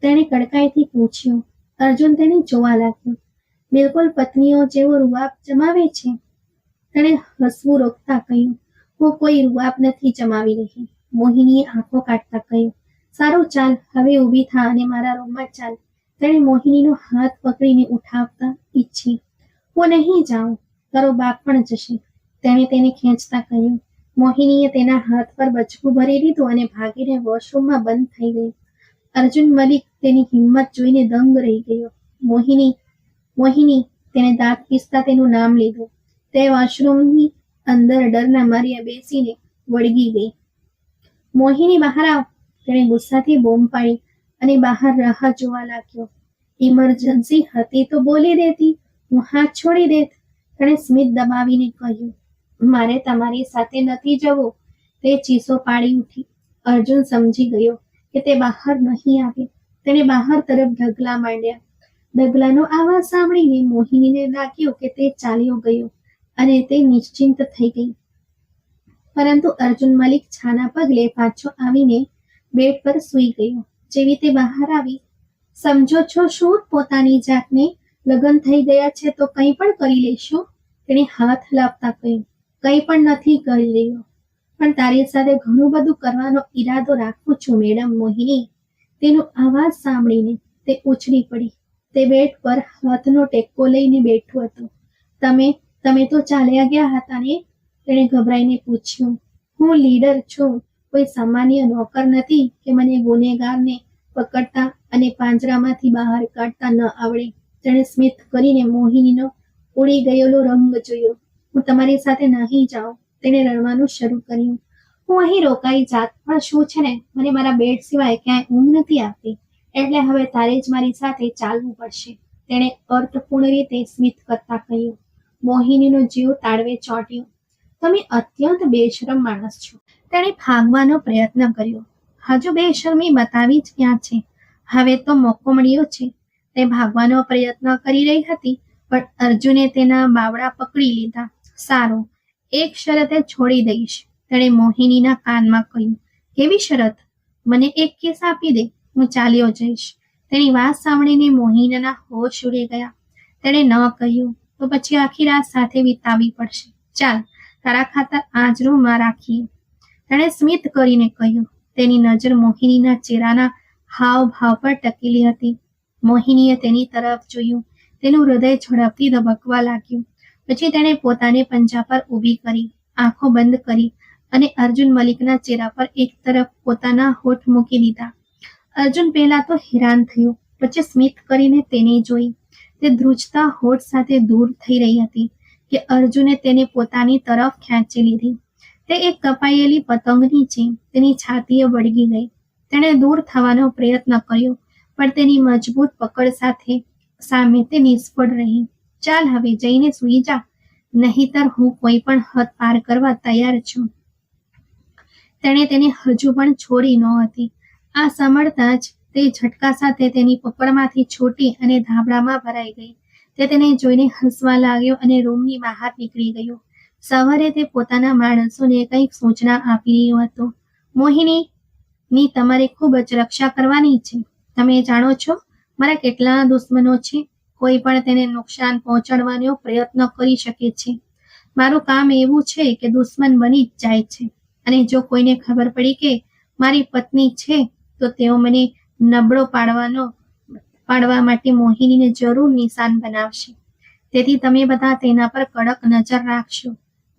તેણે કડકાઈથી પૂછ્યું. અર્જુન તેને જોવા લાગ્યો. બિલકુલ પત્નીઓ જેવો રૂઆબ જમાવે છે. તેણે હસવું રોકતા કહ્યું. હું કોઈ રૂઆબ નથી જમાવી રહી. મોહિનીએ આંખો કાઢતા કહ્યું. સારું, ચાલ હવે ઊભી થા અને મારા રૂમમાં ચાલ. તેણે મોહિનીનો હાથ પકડીને ઉઠાવતા ઈચ્છી. હું નહીં જાઉં, તારો બાપ પણ જશે, તેણે તેને ખેંચતા કહ્યું. મોહિનીએ તેના હાથ પર બચકું ભરી લીધું અને ભાગીને વોશરૂમમાં બંધ થઈ ગઈ. અર્જુન મલિક તેની હિંમત જોઈને દંગ રહી ગયો. મોહિની, મોહિની, તેણે દાંત પીસતા તેનું નામ લીધું. તે વોશરૂમની અંદર ડરના માર્યા બેસીને વળગી ગઈ. મોહિની, બહાર આવ! તેણે ગુસ્સાથી બૂમ પાડી અને બહાર રાહ જોવા લાગ્યો. ઇમરજન્સી હતી તો બોલી દેતી, હું હાથ છોડી દેત. તેણે સ્મિત દબાવીને કહ્યું, મારે તમારી સાથે નથી જવું. તે ચીસો પાડી ઉઠી. અર્જુન સમજી ગયો કે તે બહાર નહીં આવે. તેણે બહાર તરફ ઢગલા માંડ્યા. ડગલાનો અવાજ સાંભળીને મોહિનીને લાગ્યું કે તે ચાલ્યો ગયો અને તે નિશ્ચિંત થઈ ગઈ. પરંતુ અર્જુન મલિક છાના પગલે પાછો આવીને બેડ પર સૂઈ ગયો. જેવી તે બહાર આવી, સમજો છો શું પોતાની જાતને? લગ્ન થઈ ગયા છે તો કંઈ પણ કરી લેશો? તેણે હાથ હલાવતા કહ્યું, કંઈ પણ નથી કરી રહ્યો, પણ તારી સાથે ઘણું બધું કરવાનો ઈરાદો રાખું છું મેડમ મોહિની. તેનો અવાજ સાંભળીને તે ઉછળી પડી. તે બેડ પર હાથનો ટેકો લઈને બેઠો હતો. તમે તો ચાલ્યા ગયા હતા ને? તેણે ગભરાઈને પૂછ્યું. હું લીડર છું, કોઈ સામાન્ય નોકર નથી કે મને ગુનેગારને પકડતા અને પાંજરામાંથી બહાર કાઢતા ન આવડે. તેણે સ્મિત કરીને મોહિનીનો ઉડી ગયેલો રંગ જોયો. હું તમારી સાથે નહીં જાઉં. તેણે રડવાનું શરૂ કર્યું. હું અહીં રોકાઈ જાત, પણ શું છે ને, મને મારા બેડ સિવાય ક્યાંય ઊંઘ નથી આવતી, એટલે હવે તારે જ મારી સાથે ચાલવું પડશે. તેણે અર્થપૂર્ણ રીતે સ્મિત કરતા કહ્યું. મોહિનીનો જીવ તાળવે ચોંટ્યો. તમે અત્યંત બેશરમ માણસ છો. તેણે ભાગવાનો પ્રયત્ન કર્યો. હજુ બેશરમી બતાવી જ ક્યાં છે, હવે તો મોકો મળ્યો છે. તે ભાગવાનો પ્રયત્ન કરી રહી હતી, પણ અર્જુને તેના બાવડા પકડી લીધા. સારું, એક શરતે છોડી દઈશ. તેણે મોહિનીના કાનમાં કહ્યું. કેવી શરત? મને એક કેસ આપી દે, હું ચાલ્યો જઈશ. તેની વાત સાંભળીને મોહિનીના હોશ ઉડી ગયા. તેણે ન કહ્યું તો પછી આખી રાત સાથે વિતાવવી પડશે. ચાલ, તારા ખાતર આજ રૂમમાં રાખીએ. તેણે સ્મિત કરીને કહ્યું. તેની નજર મોહિનીના ચહેરાના હાવભાવ પર ટકેલી હતી. મોહિનીએ તેની તરફ જોયું. તેનું હૃદય ઝડપથી ધબકવા લાગ્યું. પછી તેણે પોતાને પંજા પર ઊભી કરી, આંખો બંધ કરી અને અર્જુન મલિકના ચહેરા પર એક તરફ પોતાના હોઠ મૂકી દીધા. અર્જુન પહેલા તો હેરાન થયો, પછી સ્મિત કરીને તેને જોઈ. તે ધ્રુજતા હોઠ સાથે દૂર થઈ રહી હતી કે અર્જુને તેને પોતાની તરફ ખેંચી લીધી. તે એક કપાયેલી પતંગની જેમ તેની છાતીએ વળગી ગઈ. તેણે દૂર થવાનો પ્રયત્ન કર્યો, પણ તેની મજબૂત પકડ સામે તે નિષ્ફળ રહી. ચાલ, હવે જઈને સૂઈ જા, નહીંતર હું કોઈ પણ હદ પાર કરવા તૈયાર છું. તેણે તેને હજુ પણ છોડી નહોતી. આ સાંભળતા જ તે ઝટકા સાથે તેની પકડમાંથી છૂટી અને ધાબળામાં ભરાઈ ગઈ. તે તેને જોઈને હસવા લાગ્યો અને રૂમની બહાર નીકળી ગયો. સવારે તે પોતાના માણસોને કંઈક સૂચના આપી રહ્યો હતો. મોહિનીની તમારે ખૂબ જ રક્ષા કરવાની છે. તમે જાણો છો મારા કેટલા દુશ્મનો છે. કોઈ પણ તેને નુકસાન પહોંચાડવાનો પ્રયત્ન કરી શકે છે. મારું કામ એવું છે કે દુશ્મન બની જ જાય છે, અને જો કોઈને ખબર પડી કે મારી પત્ની છે તો તેઓ મને નબળો પાડવા માટે મોહિનીને જરૂર નિશાન બનાવશે. તેથી તમે બધા તેના પર કડક નજર રાખશો.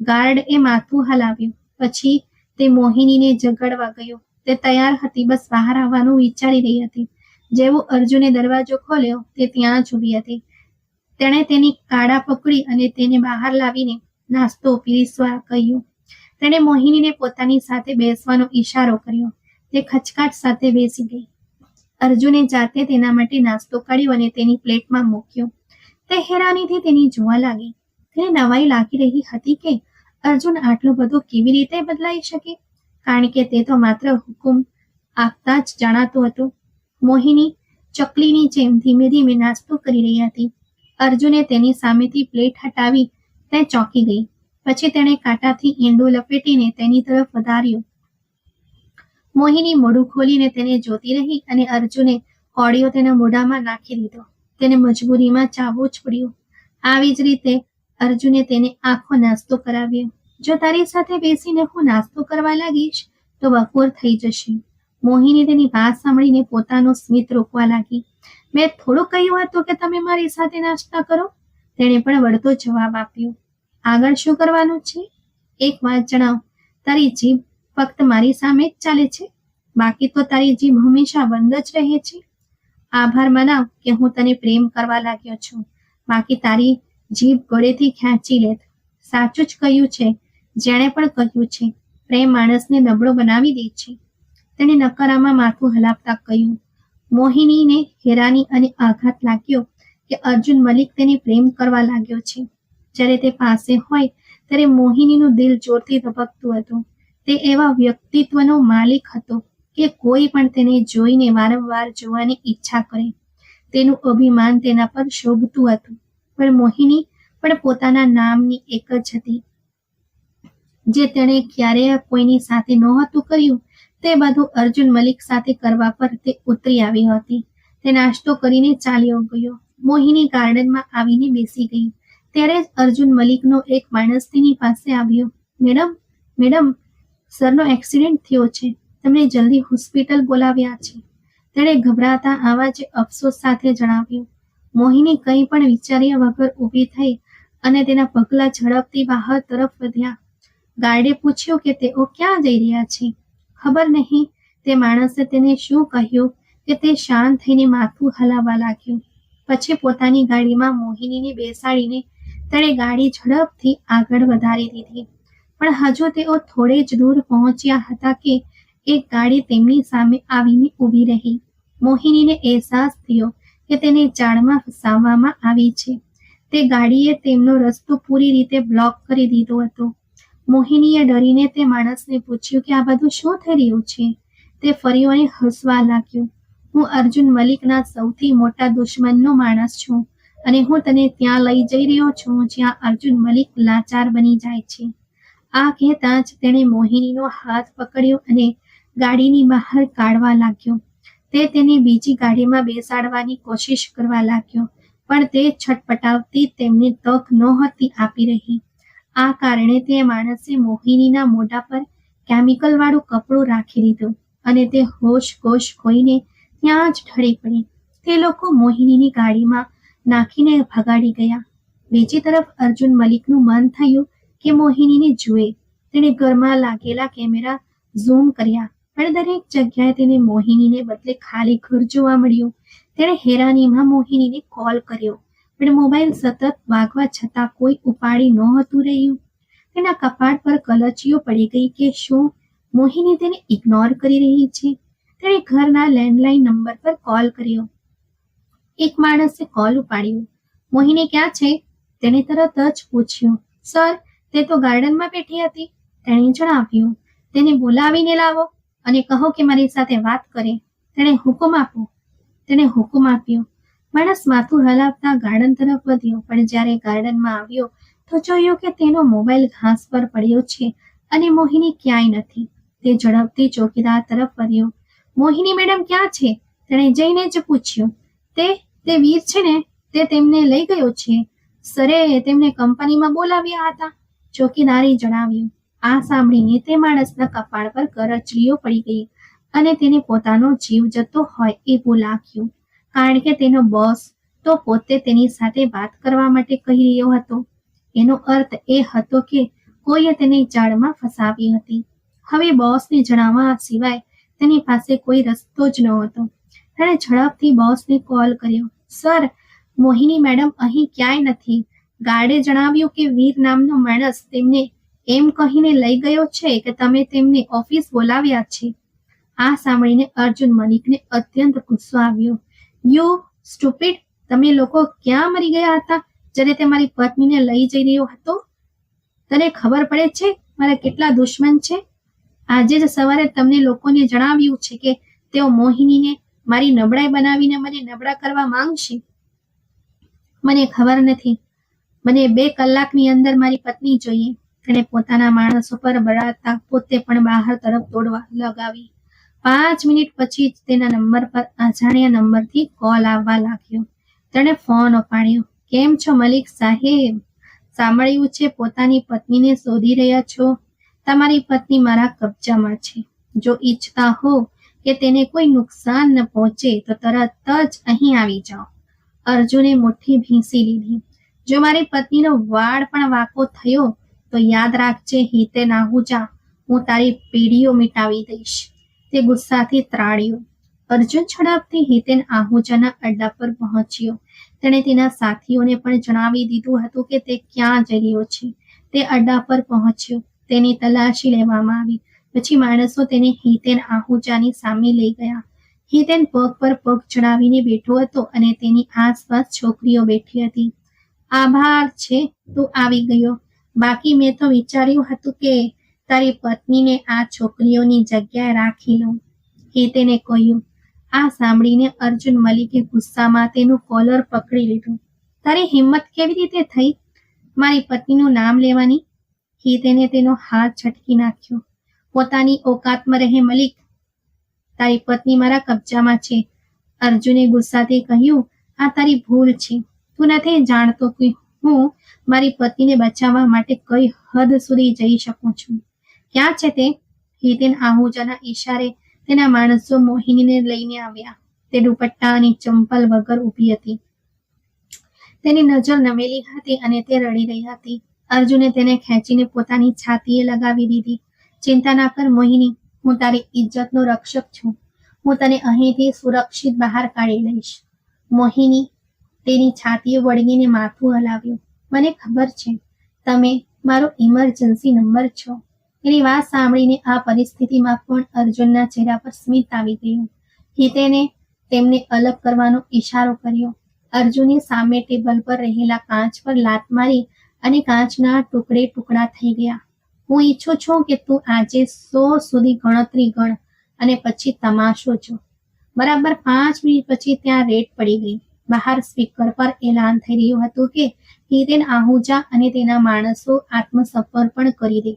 ગાર્ડએ માથું હલાવ્યું. પછી તે મોહિનીને જગાડવા ગયો. તે તૈયાર હતી, બસ બહાર આવવાનું વિચારી રહી હતી. જેવો અર્જુને દરવાજો ખોલ્યો, તે ત્યાં જ ઊભી હતી. તેણે તેની કાડા પકડી અને તેને બહાર લાવીને નાસ્તો પીરસવા કહ્યું. તેણે મોહિનીને પોતાની સાથે બેસવાનો ઈશારો કર્યો. તે ખચકાટ સાથે બેસી ગઈ. અર્જુને જાતે તેના માટે નાસ્તો કાઢ્યો અને તેની પ્લેટમાં મૂક્યો. તે હેરાનીથી તેની જોવા લાગી. તેને નવાઈ લાગી રહી હતી કે અર્જુન આટલું બધું કેવી રીતે બદલાઈ શકે, કારણ કે તે તો માત્ર હુકુમ આપતા જ જાણાતું હતું. મોહિની ચકલીની જેમ ધીમે ધીમે નાસ્તો કરી રહી હતી. અર્જુને તેની સામેથી પ્લેટ હટાવી તે ચોંકી ગઈ. પછી તેણે કાંટાથી ઈંડું લપેટીને તેની તરફ વધાર્યું. મોહિની મોઢું ખોલીને તેને જોતી રહી અને અર્જુને કોળિયો તેના મોઢામાં નાખી દીધો. તેને મજબૂરીમાં ચાવવું જ પડ્યું. આવી જ રીતે અર્જુને તેને આખો નાસ્તો કરાવ્યો. જો તારી સાથે બેસીને હું નાસ્તો કરવા લાગીશ તો બપોર થઈ જશે. મોહિની તેની વાત સાંભળીને પોતાનો સ્મિત રોકવા લાગી. મેં થોડું કહ્યું હતું કે તમે મારી સાથે નાસ્તા કરો? તેણે પણ વળતો જવાબ આપ્યો. આગળ શું કરવાનું છે? એક વાત જણાવ, તારી જીભ ફક્ત મારી સામે જ ચાલે છે, બાકી તો તારી જીભ હંમેશા બંધ જ રહે છે. આભાર મનાવ કે હું તને પ્રેમ કરવા લાગ્યો છું, બાકી તારી જીભ ગળેથી ખેંચી લેત. સાચું જ કહ્યું છે જેણે પણ કહ્યું છે, પ્રેમ માણસને નબળો બનાવી દે છે. તેણે નકારામાં માથું હલાવતા કહ્યું. મોહિનીને હેરાની અને આઘાત લાગ્યો કે અર્જુન મલિક તેને પ્રેમ કરવા લાગ્યો છે. જ્યારે તે પાસે હોય ત્યારે મોહિનીનું દિલ જોરથી ધબકતું હતું. તે એવા વ્યક્તિત્વનો માલિક હતો કે કોઈ પણ તેને જોઈને વારંવાર જોવાની ઈચ્છા કરે. તેનું અભિમાન તેના પર શોભતું હતું. પણ મોહિની પણ પોતાના નામની એક જ હતી. જે તેણે ક્યારેય કોઈની સાથે નહોતું કર્યું તે બધું અર્જુન મલિક સાથે કરવા પર તે ઉતરી આવી હતી. તે નાસ્તો કરીને ચાલ્યો ગયો. મોહિની ગાર્ડનમાં આવીને બેસી ગઈ. ત્યારે જ અર્જુન મલિકનો એક માણસ તેની પાસે આવ્યો. મેડમ, મેડમ, સરનો એક્સિડન્ટ થયો છે, તમને જલ્દી હોસ્પિટલ બોલાવ્યા છે, તેણે ગભરાતા આવાજે અફસોસ સાથે જણાવ્યું. મોહિની કંઈ પણ વિચાર્યા વગર ઊભી થઈ અને તેના પગલાં ઝડપથી બહાર તરફ વધ્યા. ગાર્ડે પૂછ્યું કે તેઓ ક્યાં જઈ રહ્યા છે. ખબર નહીં તે માણસે તેને શું કહ્યું કે તે શાંત થઈને માથું હલાવવા લાગ્યું. પછી પોતાની ગાડીમાં મોહિનીને બેસાડીને તેણે ગાડી ઝડપથી આગળ વધારી દીધી. પણ હજુ તેઓ થોડે જ દૂર પહોંચ્યા હતા કે એક ગાડી તેમની સામે આવીને ઊભી રહી. મોહિનીને અહેસાસ થયો કે તેને જાળમાં ફસાવવામાં આવી છે. તે ગાડીએ તેમનો રસ્તો પૂરી રીતે બ્લોક કરી દીધો હતો. મોહિનીએ ડરીને તે માણસને પૂછ્યું કે આ બધું શું થઈ રહ્યું છે. તે ફરી અને હસવા લાગ્યો. હું અર્જુન મલિકના સૌથી મોટા દુશ્મનનો માણસ છું અને હું તને ત્યાં લઈ જઈ રહ્યો છું જ્યાં અર્જુન મલિક લાચાર બની જાય છે. આ કહેતા જ તેણે મોહિનીનો હાથ પકડ્યો અને ગાડીની બહાર કાઢવા લાગ્યો. તે તેને બીજી ગાડીમાં બેસાડવાની કોશિશ કરવા લાગ્યો, પણ તે છટપટાવતી તેમને તક નહોતી આપી રહી. આ કારણે તે માણસે મોહિનીના મોઢા પર કેમિકલવાળું કપડું રાખી દીધું અને તે હોશ ખોઈને ત્યાં જ ઢળી પડી. તે લોકો મોહિનીની ગાડીમાં નાખીને ભગાડી ગયા. બીજી તરફ અર્જુન મલિકનું મન થયું કે મોહિનીને જુએ. તેણે ઘરમાં લાગેલા કેમેરા ઝૂમ કર્યા, પણ દરેક જગ્યાએ તેને મોહિનીને બદલે ખાલી ઘર જોવા મળ્યું. તેણે હેરાનીમાં મોહિનીને કોલ કર્યો, પણ મોબાઈલ સતત વાગવા છતાં કોઈ ઉપાડી નહોતું રહ્યું. તેના કપાળ પર કલચીઓ પડી ગઈ કે શું મોહિની તેને ઇગ્નોર કરી રહી છે. તેણે ઘરના લેન્ડલાઇન નંબર પર કોલ કર્યો. એક માણસે કોલ ઉપાડ્યો. મોહિની ક્યાં છે? તેણે તરત જ પૂછ્યું. સર, તે તો ગાર્ડનમાં બેઠી હતી, તેણે જણાવ્યું. તેને બોલાવીને લાવો અને કહો કે મારી સાથે વાત કરે. તેણે હુકમ આપ્યો. માણસ માથું હલાવતા ગાર્ડન તરફ વધ્યો, પણ જ્યારે ગાર્ડનમાં આવ્યો તો જોયું કે તેનો મોબાઈલ ઘાસ પર પડ્યો છે અને મોહિની ક્યાંય નથી. તે ઝડપથી ચોકીદાર તરફ વધ્યો. મોહિની મેડમ ક્યાં છે? તેણે જઈને જ પૂછ્યું. તે વીર છે ને, તે તેમને લઈ ગયો છે. સરે તેમને કંપનીમાં બોલાવ્યા હતા, ચોકીદારે જણાવ્યું. આ સાંભળીને તે માણસના કપાળ પર કરચલીઓ પડી ગઈ અને તેને પોતાનો જીવ જતો હોય એવું લાગ્યું, કારણ કે તેનો બોસ તો પોતે તેની સાથે વાત કરવા માટે કહી રહ્યો હતો. એનો અર્થ એ હતો કે કોઈએ તેને જાળમાં ફસાવી હતી. હવે બોસને જણાવવા સિવાય તેની પાસે કોઈ રસ્તો જ નહોતો. તેણે ઝડપથી બોસને કોલ કર્યો. સર, મોહિની મેડમ અહીં ક્યાંય નથી. ગાર્ડે જણાવ્યું કે વીર નામનો માણસ તેમને એમ કહીને લઈ ગયો છે કે તમે તેમને ઓફિસ બોલાવ્યા છે. આ સાંભળીને અર્જુન મલિકને અત્યંત ગુસ્સો આવ્યો. યુ સ્ટુપિડ, તમે લોકો ક્યાં મરી ગયા હતા જ્યારે તે મારી પત્નીને લઈ જઈ રહ્યો હતો? તને ખબર પડે છે મારા કેટલા દુશ્મન છે? આજે જ સવારે તમને લોકોને જણાવ્યું છે કે તેઓ મોહિનીને મારી નબળાઈ બનાવીને મને નબળા કરવા માંગશે. મને ખબર નથી. મને 2 કલાકની અંદર મારી પત્ની જોઈએ. તેણે પોતાના માણસો પર બળાતા પોતે પણ બહાર તરફ દોડવા લગાવી. 5 મિનિટ પછી જ તેના નંબર પર અજાણ્યા નંબરથી કોલ આવવા લાગ્યો. તેણે ફોન ઉપાડ્યો. કેમ છો મલિક સાહેબ? સાંભળ્યું છે પોતાની પત્નીને શોધી રહ્યા છો. તમારી પત્ની મારા કબજામાં છે. જો ઈચ્છતા હો કે તેને કોઈ નુકસાન ન પહોંચે તો તરત જ અહીં આવી જાઓ. અર્જુને મુઠ્ઠી ભીંસી લીધી. જો મારી પત્નીનો વાળ પણ વાંકો થયો તો યાદ રાખજે હિતે નાહુજા, હું તારી પેઢીઓ મિટાવી દઈશ. તે ગુસ્સાથી ત્રાડ્યો. અર્જુન ઝડપથી હિતેન આહુજાના અડ્ડા પર પહોંચ્યો. તેણે તેના સાથીઓને પણ જણાવી દીધું હતું કે તે ક્યાં જઈ રહ્યો છે. તે અડ્ડા પર પહોંચ્યો. તેની તલાશી લેવામાં આવી. પછી માણસો તેને હિતેન આહુજાની સામે લઈ ગયા. હિતેન પગ પર પગ ચડાવીને બેઠો હતો અને તેની આસપાસ છોકરીઓ બેઠી હતી. આભાર છે તું આવી ગયો. બાકી મેં તો વિચાર્યું હતું કે તારી પત્નીને આ છોકરીઓની જગ્યાએ રાખી લઉં, હિતેને કહ્યું. આ સાંભળીને અર્જુન મલિકે ગુસ્સામાં તેનું કોલર પકડી લીધું. તારી હિંમત કેવી રીતે થઈ મારી પત્નીનું નામ લેવાની? હિતેને તેનો હાથ ઝટકી નાખ્યો. પોતાની ઓકાતમાં રહે મલિક. તારી પત્ની મારા કબજામાં છે. અર્જુને ગુસ્સાથી કહ્યું. આ તારી ભૂલ છે. તું નથી જાણતો કે હું મારી પત્નીને બચાવવા માટે કઈ હદ સુધી જઈ શકું છું. ક્યાં છે તે? હિતેન આહુજાના ઈશારે તેના માણસો મોહિનીને લઈને આવ્યા. તે દુપટ્ટા અને ચંપલ વગર ઊભી હતી. તેની નજર નમેલી હતી અને તે રડી રહી હતી. અર્જુને તેને ખેંચીને પોતાની છાતીએ લગાવી દીધી. ચિંતા ના કર મોહિની, હું તારી ઇજ્જતનો રક્ષક છું. હું તને અહીંથી સુરક્ષિત બહાર કાઢી લઈશ. મોહિની તેની છાતીએ વળગીને માથું હલાવ્યું. મને ખબર છે તમે મારો ઇમરજન્સી નંબર છો. તેની વાત સાંભળીને આ પરિસ્થિતિમાં પણ અર્જુનના ચહેરા પર સ્મિત આવી ગયું. હિતેને તેમને અલગ કરવાનો ઈશારો કર્યો. અર્જુનની સામે ટેબલ પર રહેલા કાચ પર લાત મારી અને કાચના ટુકડે ટુકડા થઈ ગયા. હું ઈચ્છું છું કે તું આજે 100 સુધી ગણતરી ગણ અને પછી તમાશો જો. બરાબર 5 મિનિટ પછી ત્યાં રેડ પડી ગઈ. બહાર સ્પીકર પર એલાન થઈ રહ્યું હતું કે હિતેન આહુજા અને તેના માણસો આત્મસમર્પણ કરી દે.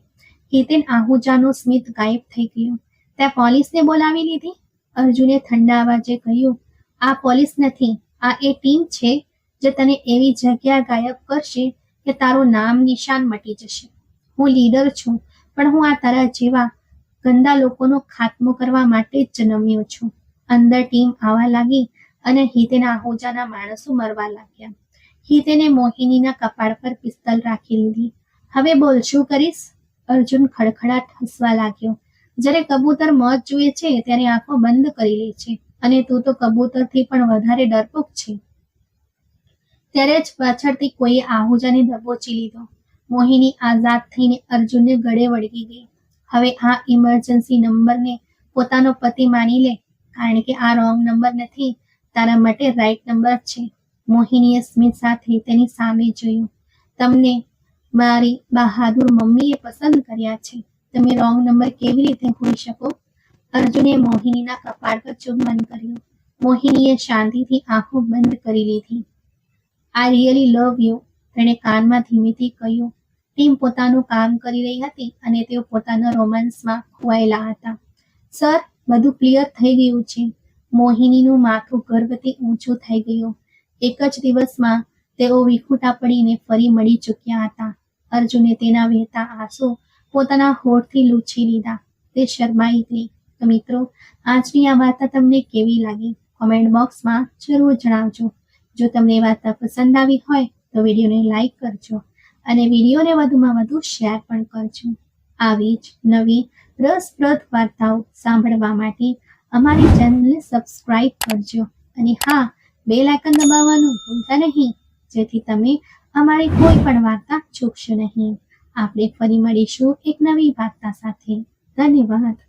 હિતેન આહુજાનું સ્મિત ગાયબ થઈ ગયું. ત્યાં પોલીસને બોલાવી લીધી. અર્જુને ઠંડા અવાજે કહ્યું. આ પોલીસ નથી, આ એ ટીમ છે જે તને એવી જગ્યા ગાયબ કરશે કે તારું નામ નિશાન મટી જશે. હું લીડર છું, પણ હું આ તારા જેવા ગંદા લોકોનો ખાત્મો કરવા માટે જ જન્મ્યો છું. અંદર ટીમ આવવા લાગી અને હિતેન આહુજાના માણસો મરવા લાગ્યા. હિતેને મોહિનીના કપાળ પર પિસ્તલ રાખી લીધી. હવે બોલ શું કરીશ? અર્જુન ખડખડાટ હસવા લાગ્યો. જ્યારે કબૂતર મોત જુએ છે ત્યારે આંખો બંધ કરી લે છે અને તું તો કબૂતરથી પણ વધારે ડરપોક છે. ત્યારે જ પાછળથી કોઈએ આહુજાને દબોચી લીધો. મોહિની આઝાદ થઈને અર્જુનને ગળે વળગી ગઈ. હવે આ ઇમરજન્સી નંબરને પોતાનો પતિ માની લે, કારણ કે આ રોંગ નંબર નથી, તારા માટે રાઈટ નંબર છે. મોહિનીએ સ્મિત સાથે તેની સામે જોયું. તમને મારી બહાદુર મમ્મીએ પસંદ કર્યા છે. તમે રોંગ નંબર કેવી રીતે હોઈ શકો? અર્જુને મોહિનીના કપાળ પર ચુંબન કર્યું. મોહિનીએ શાંતિથી આંખો બંધ કરી લીધી. આઈ રિયલી લવ યુ, તેણે કાનમાં ધીમેથી કહ્યું. ટીમ પોતાનું કામ કરી રહી હતી અને તેઓ પોતાના રોમાન્સમાં ખોવાયેલા હતા. સર, બધું ક્લિયર થઈ ગયું છે. મોહિનીનું માથું ગર્વથી ઊંચું થઈ ગયું. એક જ દિવસમાં તેઓ વિખૂટા પડીને ફરી મળી ચૂક્યા હતા. અર્જુને તેના વહેતા આંસુ પોતાના હોઠથી લૂછી લીધા. તે શરમાઈ ગઈ. તો મિત્રો, આજની આ વાર્તા તમને કેવી લાગી? કોમેન્ટ બોક્સમાં જરૂર જણાવજો. જો તમને વાર્તા પસંદ આવી હોય તો વિડીયોને લાઈક કરજો અને વિડીયોને વધુમાં વધુ શેર પણ કરજો. આવી જ નવી રસપ્રદ વાર્તાઓ સાંભળવા માટે અમારી ચેનલને સબસ્ક્રાઇબ કરજો અને હા, બેલ આઇકન દબાવવાનું ભૂલતા નહીં, જેથી તમે અમારી કોઈ પણ વાર્તા ચૂકશો નહીં. આપણે ફરી મળીશું એક નવી વાર્તા સાથે. ધન્યવાદ.